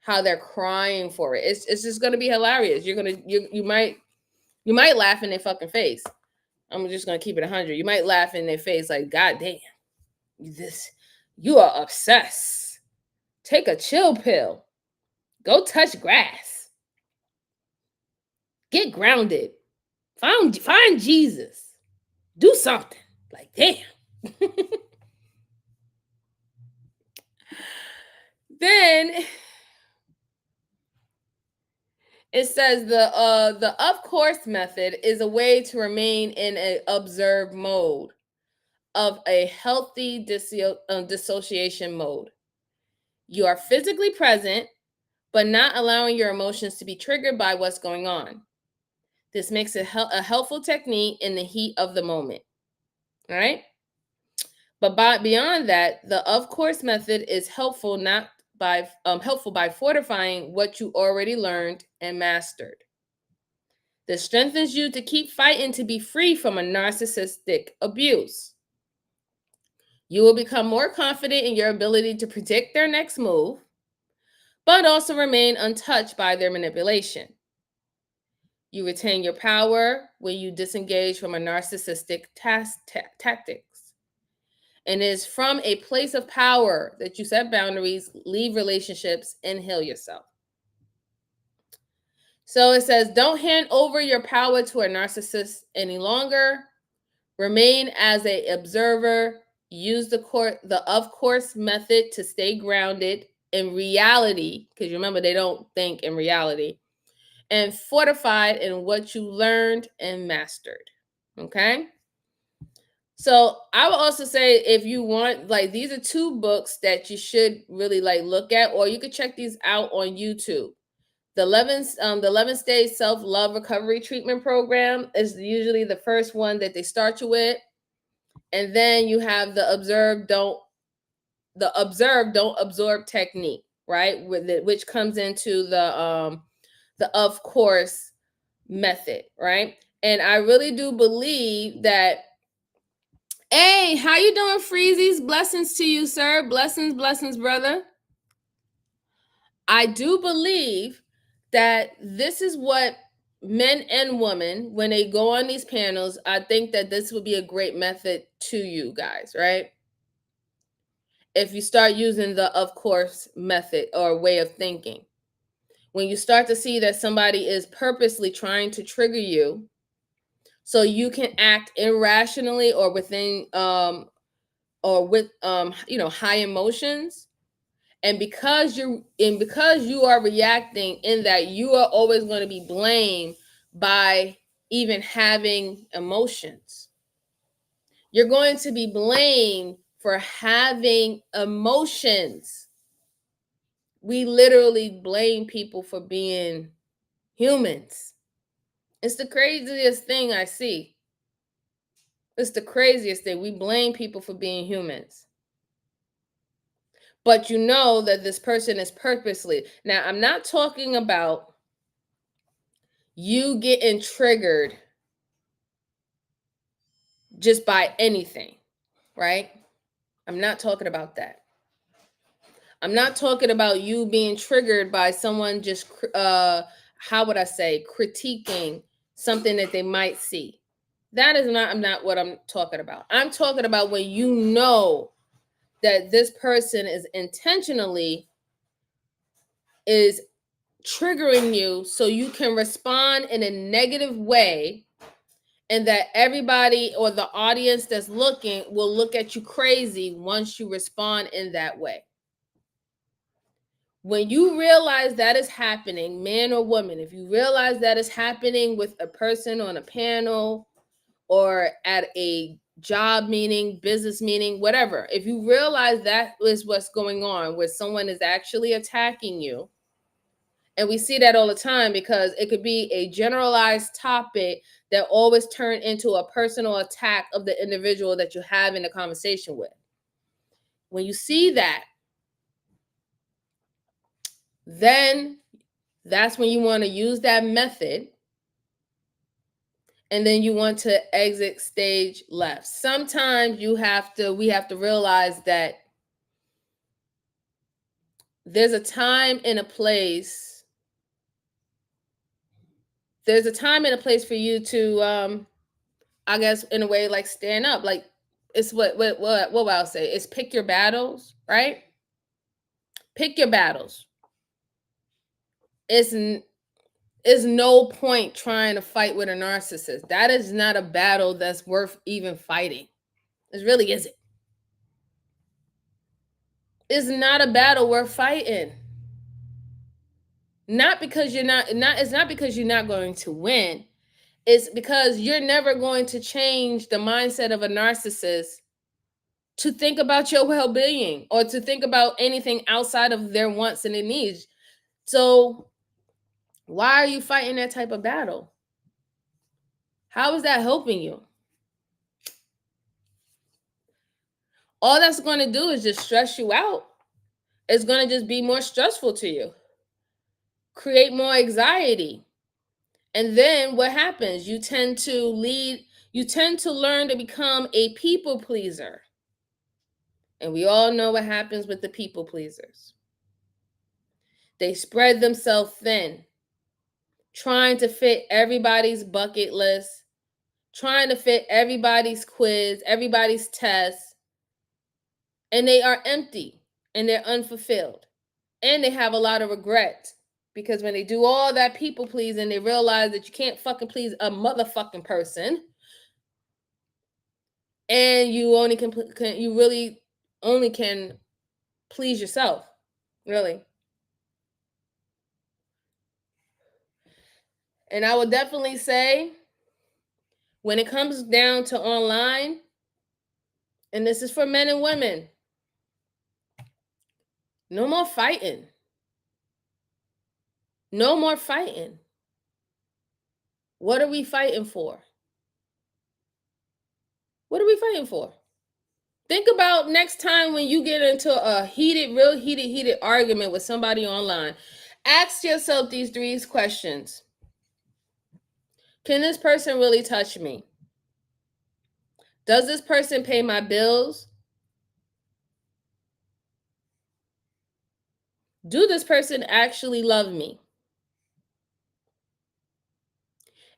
How they're crying for it. It's just going to be hilarious. You might laugh in their fucking face. I'm just gonna keep it 100. You might laugh in their face like, God damn, you are obsessed. Take a chill pill. Go touch grass. Get grounded. Find Jesus. Do something. Like, damn. Then it says the of course method is a way to remain in an observed mode of a healthy dissociation mode. You are physically present, but not allowing your emotions to be triggered by what's going on. This makes it a helpful technique in the heat of the moment. All right. But beyond that, the of course method is helpful by fortifying what you already learned and mastered. This strengthens you to keep fighting to be free from a narcissistic abuse. You will become more confident in your ability to predict their next move, but also remain untouched by their manipulation. You retain your power when you disengage from a narcissistic tactics. And it is from a place of power that you set boundaries, leave relationships, and heal yourself. So it says, don't hand over your power to a narcissist any longer. Remain as an observer. Use the of course method to stay grounded in reality, because remember, they don't think in reality, and fortified in what you learned and mastered. Okay? So I would also say, if you want, like, these are two books that you should really like look at, or you could check these out on YouTube. The 11 stage self-love recovery treatment program is usually the first one that they start you with. And then you have the observe don't absorb technique, right? Which comes into the of course method, right? And I really do believe that. Hey, how you doing, Freezies? Blessings to you, sir. Blessings, brother. I do believe that this is what men and women, when they go on these panels, I think that this would be a great method to you guys, right? If you start using the of course method or way of thinking. When you start to see that somebody is purposely trying to trigger you so you can act irrationally or within or with high emotions, and because you are reacting in that, you are always going to be blamed by even having emotions. You're going to be blamed for having emotions. We literally blame people for being humans. It's the craziest thing I see. It's the craziest thing. We blame people for being humans. But you know that this person is purposely. Now, I'm not talking about you getting triggered just by anything, right? I'm not talking about that. I'm not talking about you being triggered by someone just, how would I say, critiquing something that they might see. That is not what I'm talking about. I'm talking about when you know that this person is intentionally is triggering you so you can respond in a negative way, and that everybody or the audience that's looking will look at you crazy once you respond in that way. When you realize that is happening, man or woman, if you realize that is happening with a person on a panel or at a job meeting, business meeting, whatever, if you realize that is what's going on, where someone is actually attacking you, and we see that all the time because it could be a generalized topic that always turn into a personal attack of the individual that you have in a conversation with. When you see that, then that's when you want to use that method, and then you want to exit stage left. Sometimes we have to realize that there's a time and a place. There's a time and a place for you to I guess in a way, like stand up. Like it's what will I say? It's pick your battles, right? Pick your battles. It's no point trying to fight with a narcissist. That is not a battle that's worth even fighting. It really isn't. It's not a battle worth fighting. Not because you're not it's not because you're not going to win. It's because you're never going to change the mindset of a narcissist to think about your well-being or to think about anything outside of their wants and their needs. So why are you fighting that type of battle? How is that helping you? All that's going to do is just stress you out. It's going to just be more stressful to you, create more anxiety. And then what happens? You tend to learn to become a people pleaser. And we all know what happens with the people pleasers. They spread themselves thin, trying to fit everybody's bucket list, trying to fit everybody's quiz, everybody's test, and they are empty and they're unfulfilled. And they have a lot of regret because when they do all that people pleasing, they realize that you can't fucking please a motherfucking person. And you only you really only can please yourself, really. And I would definitely say when it comes down to online, and this is for men and women, no more fighting. No more fighting. What are we fighting for? What are we fighting for? Think about next time when you get into a real heated argument with somebody online. Ask yourself these 3 questions. Can this person really touch me? Does this person pay my bills? Do this person actually love me?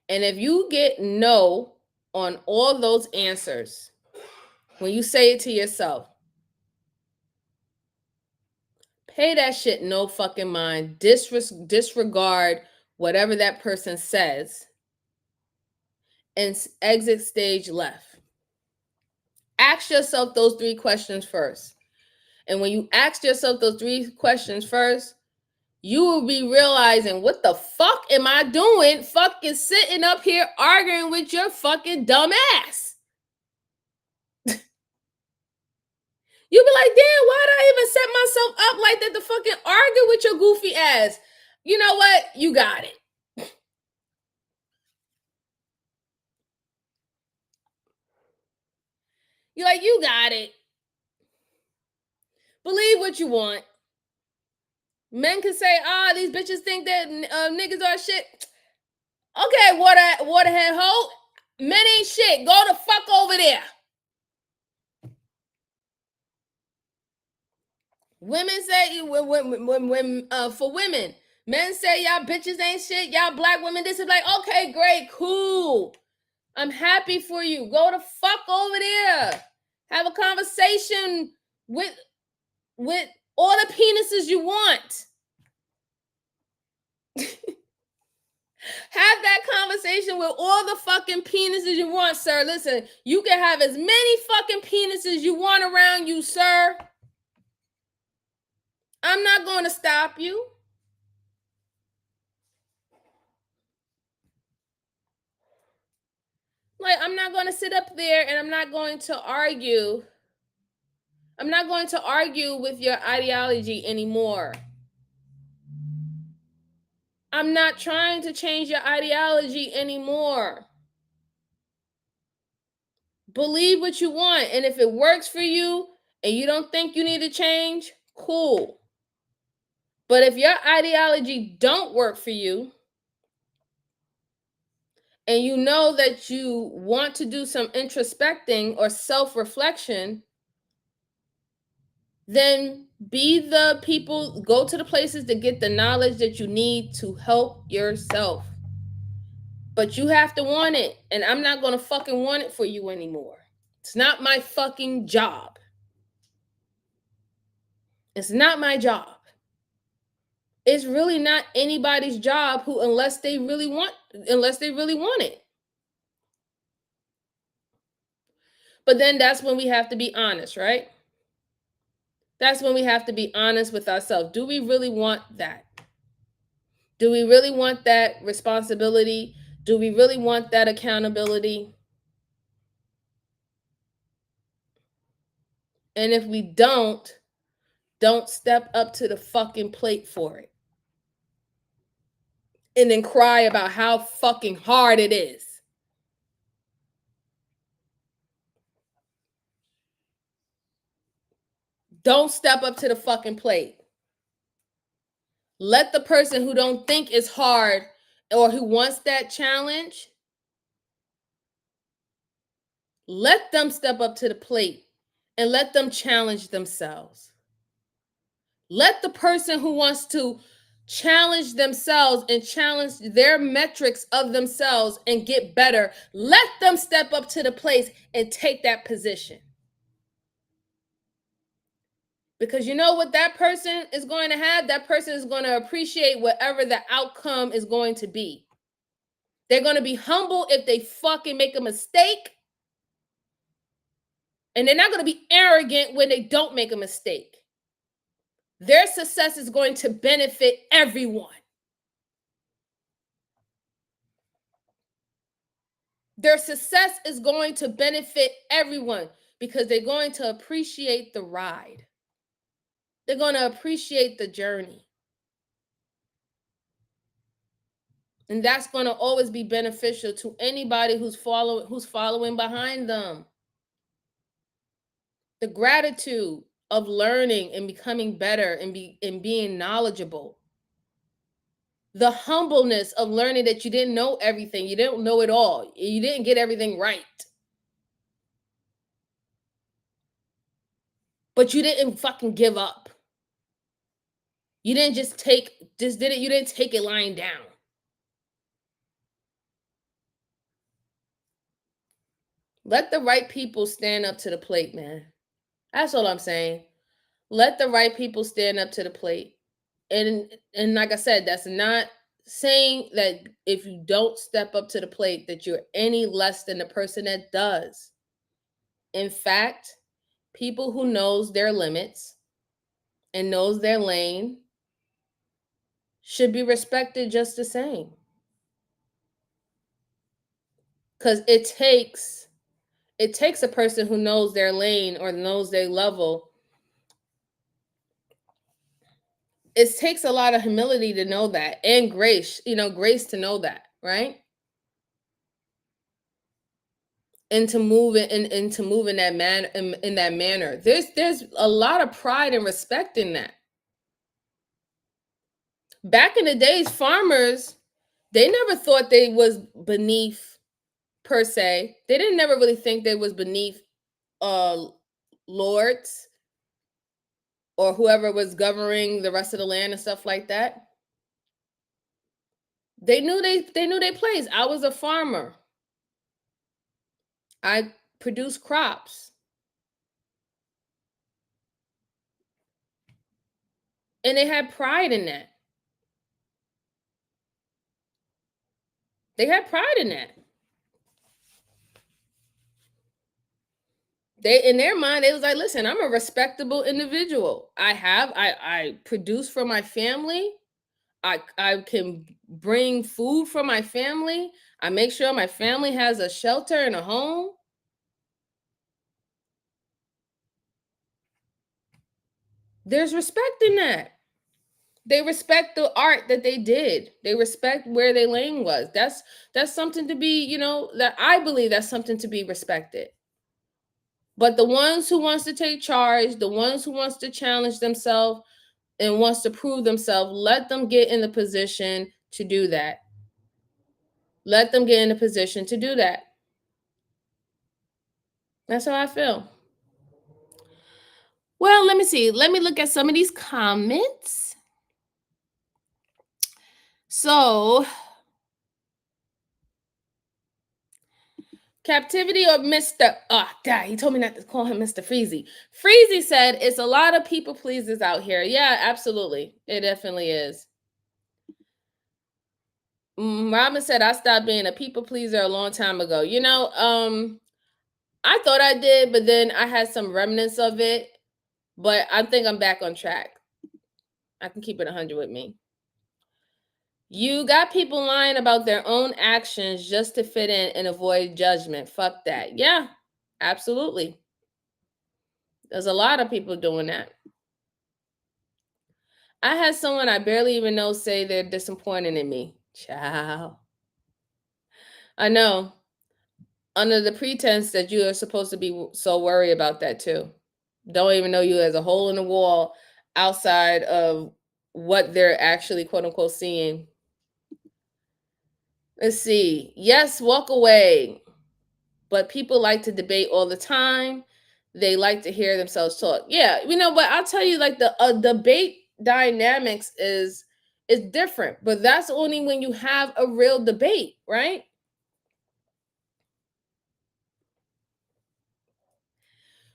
And if you get no on all those answers, when you say it to yourself, pay that shit no fucking mind. Disregard whatever that person says and exit stage left. Ask yourself those 3 questions first. And when you ask yourself those 3 questions first, you will be realizing, what the fuck am I doing fucking sitting up here arguing with your fucking dumb ass? You'll be like, damn, why did I even set myself up like that to fucking argue with your goofy ass? You know what? You got it. You're like, you got it. Believe what you want. Men can say, these bitches think that niggas are shit. Okay, waterhead hoe. Men ain't shit. Go the fuck over there. Women say, when for women, men say y'all bitches ain't shit. Y'all black women, this is like, okay, great, cool. I'm happy for you. Go the fuck over there. Have a conversation with all the penises you want. Have that conversation with all the fucking penises you want, sir. Listen, you can have as many fucking penises you want around you, sir. I'm not going to stop you. Like, I'm not going to sit up there and I'm not going to argue. I'm not going to argue with your ideology anymore. I'm not trying to change your ideology anymore. Believe what you want. And if it works for you and you don't think you need to change, cool. But if your ideology don't work for you and you know that you want to do some introspecting or self-reflection, then be the people, go to the places to get the knowledge that you need to help yourself. But you have to want it, and I'm not going to fucking want it for you anymore. It's not my fucking job. It's not my job. It's really not anybody's job who unless they really want it. But then that's when we have to be honest, right? That's when we have to be honest with ourselves. Do we really want that? Do we really want that responsibility? Do we really want that accountability? And if we don't step up to the fucking plate for it. And then cry about how fucking hard it is. Don't step up to the fucking plate. Let the person who don't think it's hard or who wants that challenge, let them step up to the plate and let them challenge themselves. Let the person who wants to challenge themselves and challenge their metrics of themselves and get better, let them step up to the place and take that position. Because you know what that person is going to have? That person is going to appreciate whatever the outcome is going to be. They're going to be humble if they fucking make a mistake. And they're not going to be arrogant when they don't make a mistake. Their success is going to benefit everyone. Their success is going to benefit everyone because they're going to appreciate the ride. They're going to appreciate the journey. And that's going to always be beneficial to anybody who's following behind them. The gratitude of learning and becoming better and being knowledgeable. The humbleness of learning that you didn't know everything. You didn't know it all. You didn't get everything right. But you didn't fucking give up. You didn't you didn't take it lying down. Let the right people stand up to the plate, man. That's all I'm saying. Let the right people stand up to the plate. And like I said, that's not saying that if you don't step up to the plate that you're any less than the person that does. In fact, people who knows their limits and knows their lane should be respected just the same. Because it takes a person who knows their lane or knows their level. It takes a lot of humility to know that, and grace, grace to know that, right? And to move it and to move in that manner. There's a lot of pride and respect in that. Back in the days, farmers, they never thought they was beneath per se. They didn't never really think they was beneath lords or whoever was governing the rest of the land and stuff like that. They knew their place. I was a farmer. I produced crops. And they had pride in that. They had pride in that. They, in their mind, they was like, listen, I'm a respectable individual. I produce for my family. I can bring food for my family. I make sure my family has a shelter and a home. There's respect in that. They respect the art that they did. They respect where their lane was. That's something to be, that I believe that's something to be respected. But the ones who wants to take charge, the ones who wants to challenge themselves and wants to prove themselves, let them get in the position to do that. Let them get in a position to do that. That's how I feel. Well, let me see. Let me look at some of these comments. So, Captivity or Mr. Dad, he told me not to call him Mr. Freezy. Freezy said it's a lot of people pleasers out here. Yeah, absolutely. It definitely is. Robin said I stopped being a people pleaser a long time ago. I thought I did, but then I had some remnants of it. But I think I'm back on track. I can keep it 100 with me. You got people lying about their own actions just to fit in and avoid judgment. Fuck that. Yeah, absolutely. There's a lot of people doing that. I had someone I barely even know say they're disappointed in me. Ciao. I know. Under the pretense that you are supposed to be so worried about that too. Don't even know you as a hole in the wall outside of what they're actually quote unquote seeing. Let's see. Yes, walk away. But people like to debate all the time. They like to hear themselves talk. Yeah, but I'll tell you, like the debate dynamics is different, but that's only when you have a real debate, right?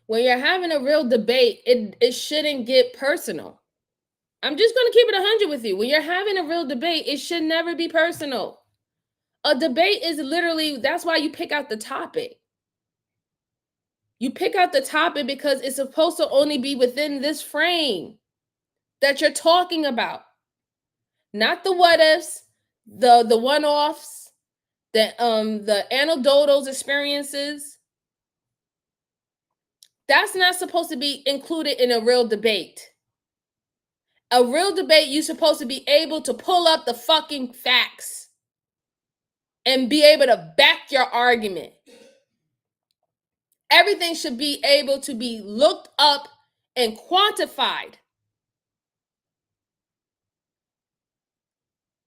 When you're having a real debate, it shouldn't get personal. I'm just going to keep it 100 with you. When you're having a real debate, it should never be personal. A debate is literally, that's why you pick out the topic. You pick out the topic because it's supposed to only be within this frame that you're talking about. Not the what ifs, the one-offs, the anecdotal experiences. That's not supposed to be included in a real debate. A real debate, you're supposed to be able to pull up the fucking facts and be able to back your argument. Everything should be able to be looked up and quantified.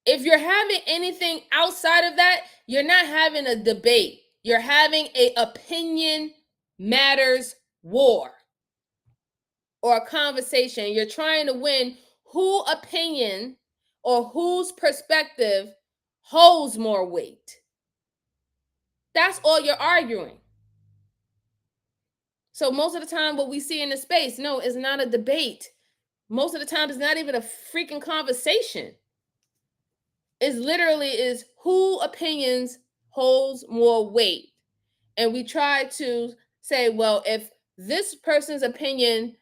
If you're having anything outside of that, you're not having a debate. You're having a opinion matters war or a conversation. You're trying to win whose opinion or whose perspective holds more weight. That's all you're arguing. So most of the time what we see in the space, no, it's not a debate. Most of the time it's not even a freaking conversation. It's literally is who opinions holds more weight. And we try to say, well, if this person's opinion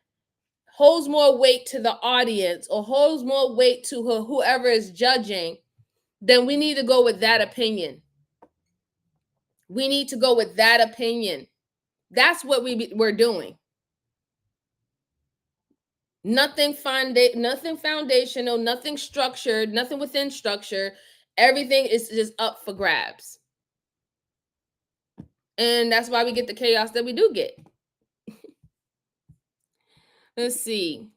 holds more weight to the audience or holds more weight to whoever is judging, then we need to go with that opinion. We need to go with that opinion. That's what we're doing. Nothing foundational, nothing structured, nothing within structure. Everything is just up for grabs. And that's why we get the chaos that we do get. Let's see.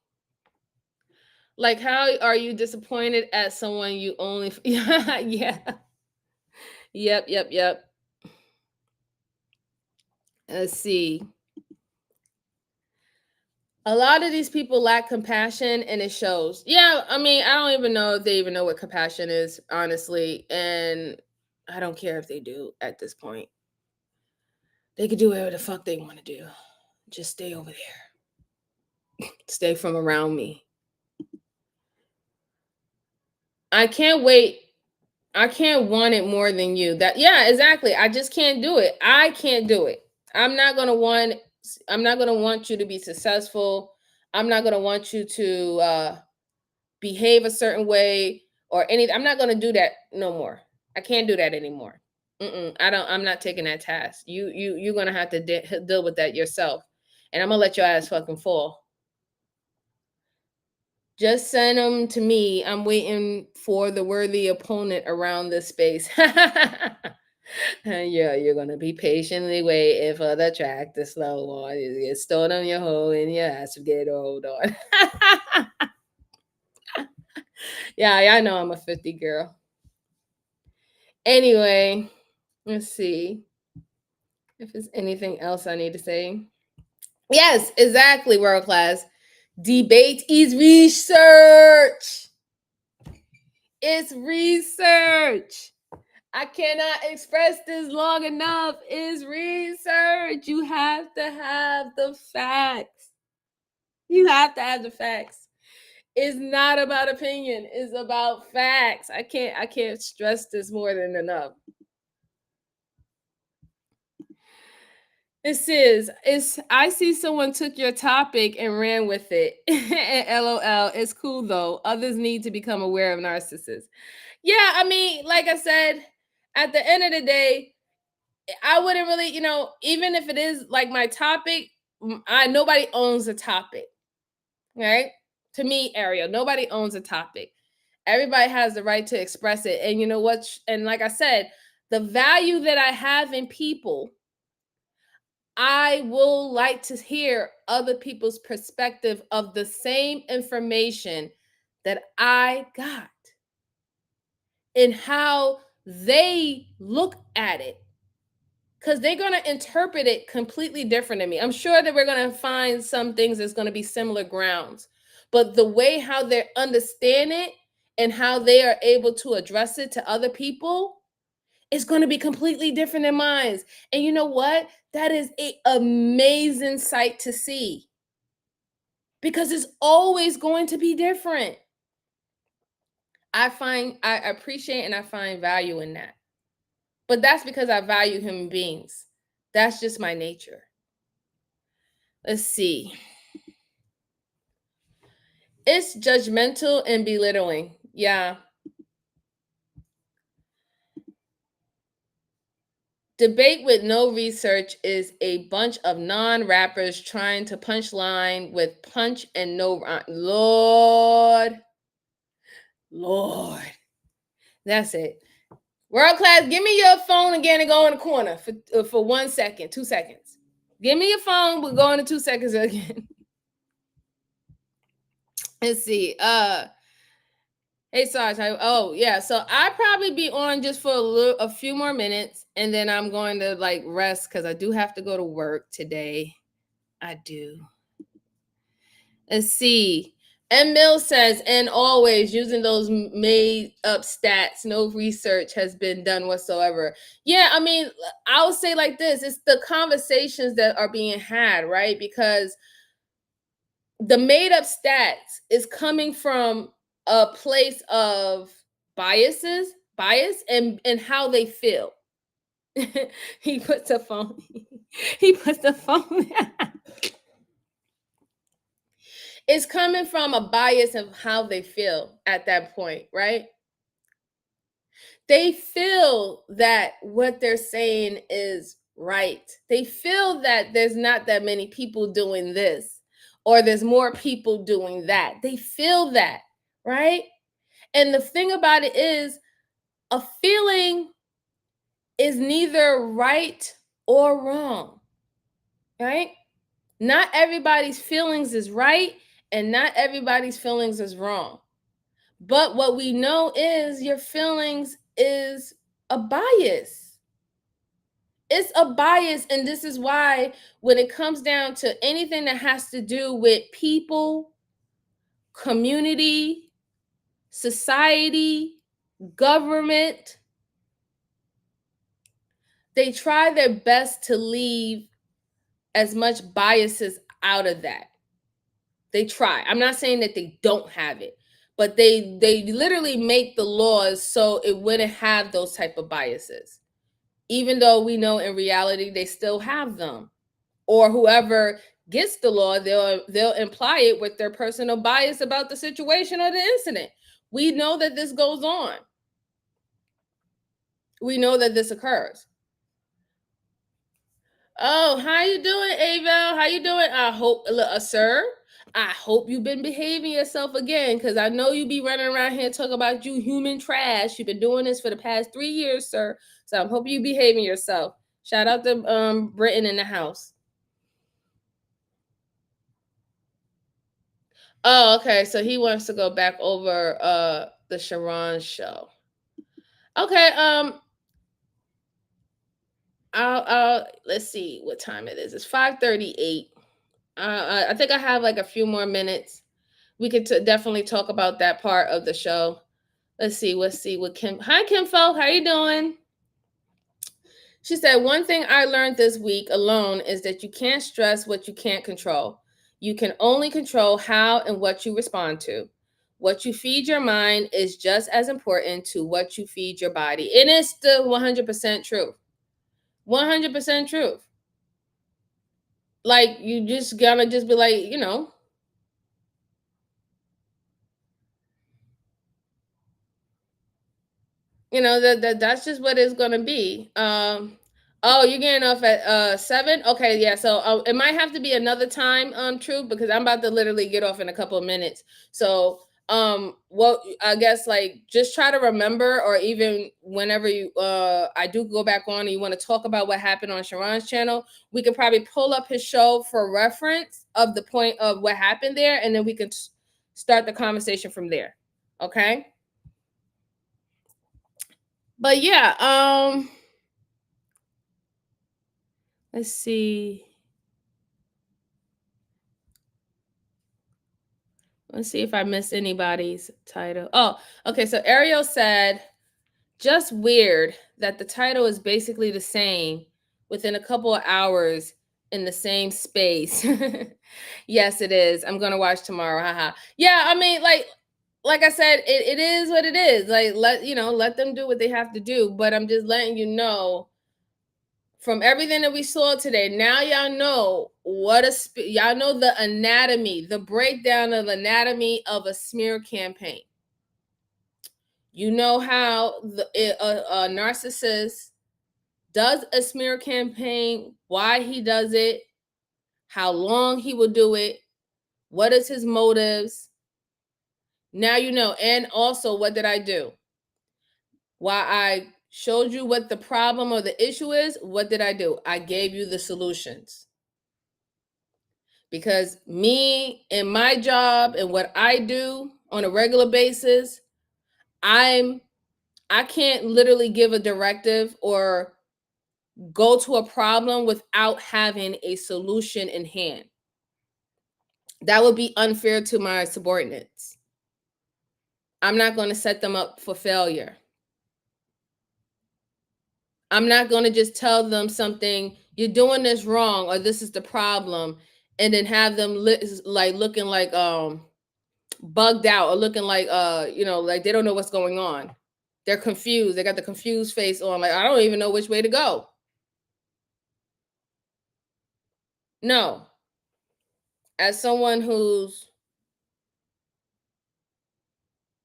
Like, how are you disappointed at someone you only... Yeah. Yep. Let's see. A lot of these people lack compassion and it shows. Yeah, I mean, I don't even know if they even know what compassion is, honestly. And I don't care if they do at this point. They could do whatever the fuck they want to do. Just stay over there. Stay from around me. I can't wait. I can't want it more than you. Yeah, exactly. I just can't do it. I can't do it. I'm not gonna want you to be successful. I'm not gonna want you to behave a certain way or anything. I'm not gonna do that no more. I can't do that anymore. I'm not taking that task. You're gonna have to deal with that yourself, and I'm gonna let your ass fucking fall. Just send them to me. I'm waiting for the worthy opponent around this space. Yeah, you're gonna be patiently waiting for the track to slow on. You get stored on your hole and your ass to get hold on. Yeah, I know I'm a 50 girl. Anyway, let's see if there's anything else I need to say. Yes, exactly, world class. Debate is research. It's research. I cannot express this long enough. Is research. You have to have the facts. You have to have the facts. It's not about opinion. It's about facts. I can't stress this more than enough. This is I see someone took your topic and ran with it. And LOL. It's cool though. Others need to become aware of narcissists. Yeah, I mean, like I said, at the end of the day, I wouldn't really, even if it is like my topic, nobody owns a topic, right? To me, Ariel, nobody owns a topic. Everybody has the right to express it. And you know what? And like I said, the value that I have in people, I will like to hear other people's perspective of the same information that I got and how they look at it, because they're going to interpret it completely different than me. I'm sure that we're going to find some things that's going to be similar grounds, but the way how they understand it and how they are able to address it to other people is going to be completely different than mine. And you know what? That is an amazing sight to see, because it's always going to be different. I appreciate and I find value in that. But that's because I value human beings. That's just my nature. Let's see. It's judgmental and belittling. Yeah. Debate with no research is a bunch of non-rappers trying to punchline with punch and no Lord. That's it. World class, give me your phone again and go in the corner for 1 second, 2 seconds. Give me your phone, we'll go into 2 seconds again. Let's see. Hey Sarge, oh yeah, so I probably be on just for a few more minutes, and then I'm going to like rest because I do have to go to work today. I do. Let's see. M. Mill says, and always using those made up stats, no research has been done whatsoever. Yeah, I mean, I would say like this: it's the conversations that are being had, right? Because the made up stats is coming from a place of bias and how they feel. He puts the phone he puts the phone it's coming from a bias of how they feel at that point, right? They feel that what they're saying is right. They feel that there's not that many people doing this, or there's more people doing that. They feel that, right? And the thing about it is, a feeling is neither right or wrong, right? Not everybody's feelings is right, and not everybody's feelings is wrong. But what we know is your feelings is a bias. It's a bias. And this is why, when it comes down to anything that has to do with people, community, society, government, they try their best to leave as much biases out of that. They try. I'm not saying that they don't have it, but they literally make the laws so it wouldn't have those type of biases. Even though we know in reality they still have them. Or whoever gets the law, they'll imply it with their personal bias about the situation or the incident. We know that this goes on. We know that this occurs. Oh, how you doing, Avel? How you doing? I hope, sir. I hope you've been behaving yourself again, because I know you be running around here talking about you human trash. You've been doing this for the past 3 years, sir. So I hope you behaving yourself. Shout out to Britain in the house. Oh, okay. So he wants to go back over the Sharon show. Okay. I'll let's see what time it is. It's 5:38. I think I have like a few more minutes. We could definitely talk about that part of the show. Let's see what Kim. Hi, Kim Folk. How you doing? She said, one thing I learned this week alone is that you can't stress what you can't control. You can only control how and what you respond to. What you feed your mind is just as important to what you feed your body. And it's the 100% truth. 100% truth. Like, you just gotta just be like, that's just what it's gonna be. Oh, you're getting off at 7. Okay, yeah, so it might have to be another time, True, because I'm about to literally get off in a couple of minutes. So what I guess, like, just try to remember, or even whenever you I do go back on and you want to talk about what happened on Sharon's channel, we could probably pull up his show for reference of the point of what happened there, and then we can start the conversation from there. Okay. But yeah, let's see. Let's see if I missed anybody's title. Oh, okay. So Ariel said, just weird that the title is basically the same within a couple of hours in the same space. Yes, it is. I'm gonna watch tomorrow. Haha. Yeah, I mean, like I said, it is what it is. Like, let them do what they have to do. But I'm just letting you know, from everything that we saw today, now y'all know y'all know the anatomy, the breakdown of anatomy of a smear campaign. You know how a narcissist does a smear campaign, why he does it, how long he will do it, what is his motives. Now you know. And also, what did I do? While I showed you what the problem or the issue is, what did I do? I gave you the solutions. Because me and my job and what I do on a regular basis, I can't literally give a directive or go to a problem without having a solution in hand. That would be unfair to my subordinates. I'm not going to set them up for failure. I'm not going to just tell them something, you're doing this wrong, or this is the problem, and then have them looking like bugged out, or looking like like they don't know what's going on. They're confused. They got the confused face on, like, I don't even know which way to go. No. As someone who's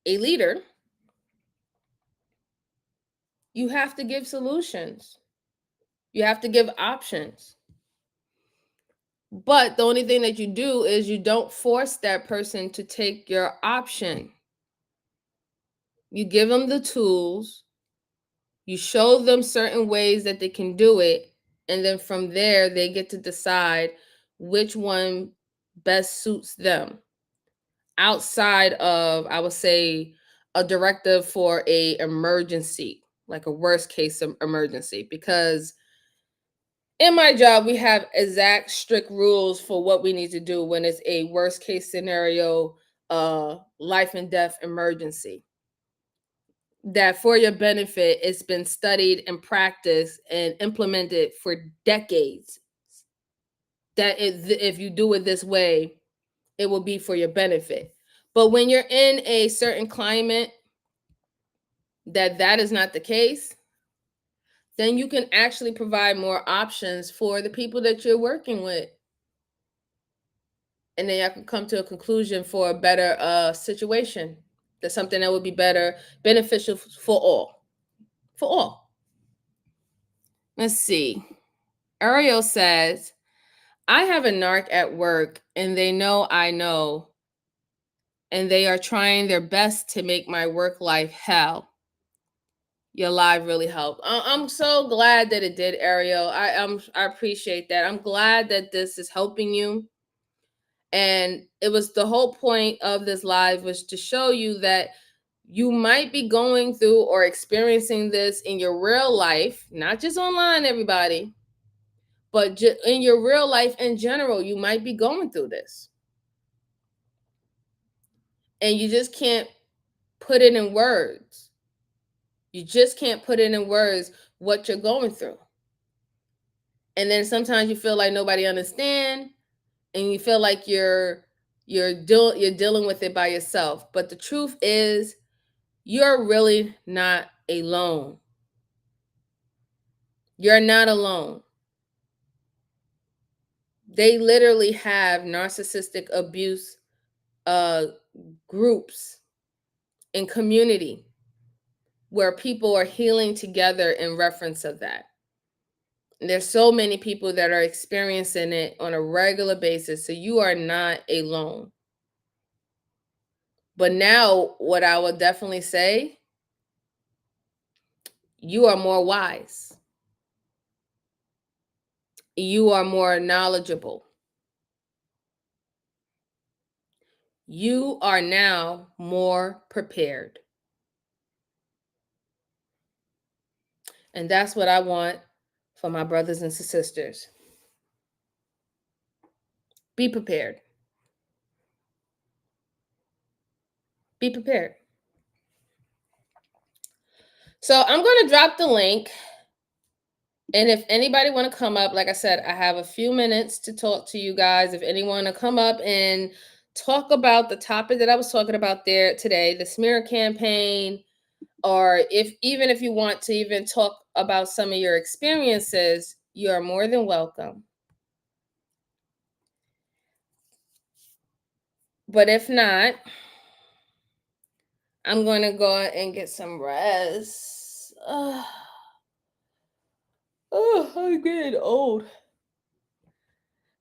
a leader, you have to give solutions. You have to give options. But the only thing that you do is you don't force that person to take your option. You give them the tools, you show them certain ways that they can do it, and then from there they get to decide which one best suits them. Outside of, I would say, a directive for a emergency, like a worst case emergency, because in my job, we have exact strict rules for what we need to do when it's a worst case scenario, life and death emergency. That, for your benefit, it's been studied and practiced and implemented for decades. That if you do it this way, it will be for your benefit. But when you're in a certain climate that is not the case, then you can actually provide more options for the people that you're working with. And then y'all can come to a conclusion for a better situation. That's something that would be beneficial for all. For all. Let's see. Ariel says, I have a narc at work and they know I know, and they are trying their best to make my work life hell. Your live really helped. I'm so glad that it did, Ariel. I appreciate that. I'm glad that this is helping you. And it was the whole point of this live was to show you that you might be going through or experiencing this in your real life, not just online, everybody, but in your real life in general. You might be going through this. And you just can't put it in words. You just can't put it in words what you're going through. And then sometimes you feel like nobody understands, and you feel like you're dealing with it by yourself. But the truth is, you're really not alone. You're not alone. They literally have narcissistic abuse groups in community where people are healing together in reference of that. There's so many people that are experiencing it on a regular basis, so you are not alone. But now, what I would definitely say, you are more wise. You are more knowledgeable. You are now more prepared. And that's what I want for my brothers and sisters. Be prepared. Be prepared. So I'm going to drop the link. And if anybody want to come up, like I said, I have a few minutes to talk to you guys. If anyone want to come up and talk about the topic that I was talking about there today, the smear campaign, or if you want to even talk about some of your experiences, you are more than welcome. But if not, I'm going to go and get some rest. I'm getting old.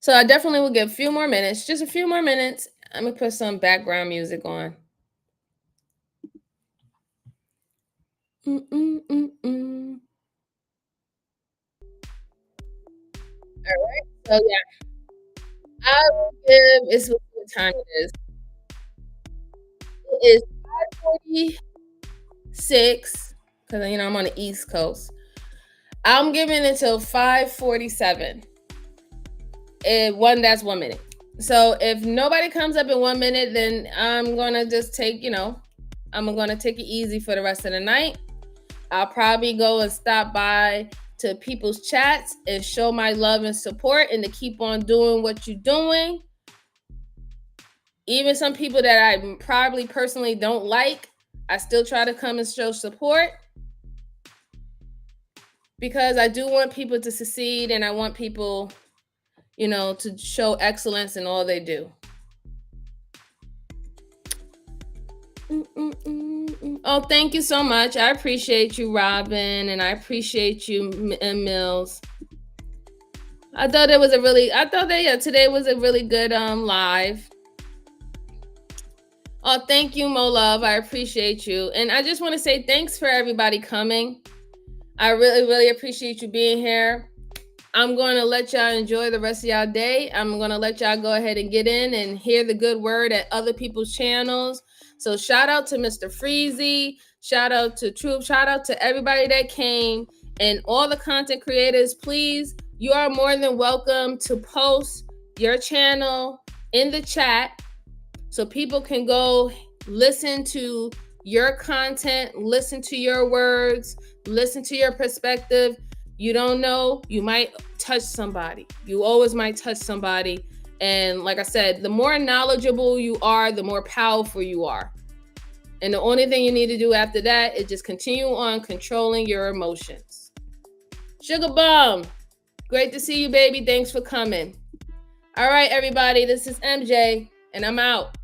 So I definitely will give a few more minutes, just a few more minutes. I'm going to put some background music on. Mm-mm-mm-mm. All right. So yeah, I will give. It's what time it is. It is 5:46 because I'm on the East Coast. I'm giving until 5:47. That's 1 minute. So if nobody comes up in 1 minute, then I'm gonna just take. I'm gonna take it easy for the rest of the night. I'll probably go and stop by to people's chats and show my love and support and to keep on doing what you're doing. Even some people that I probably personally don't like, I still try to come and show support because I do want people to succeed and I want people, to show excellence in all they do. Oh, thank you so much. I appreciate you, Robin, and I appreciate you, Mills. I thought that today was a really good live. Oh, thank you, Mo Love. I appreciate you. And I just want to say thanks for everybody coming. I really, really appreciate you being here. I'm going to let y'all enjoy the rest of y'all day. I'm going to let y'all go ahead and get in and hear the good word at other people's channels. So shout out to Mr. Freezy. Shout out to Troop. Shout out to everybody that came and all the content creators. Please, you are more than welcome to post your channel in the chat so people can go listen to your content, listen to your words, listen to your perspective. You don't know, you might touch somebody. You always might touch somebody. And like I said, the more knowledgeable you are, the more powerful you are. And the only thing you need to do after that is just continue on controlling your emotions. Sugar Bum, great to see you, baby. Thanks for coming. All right, everybody, this is MJ, and I'm out.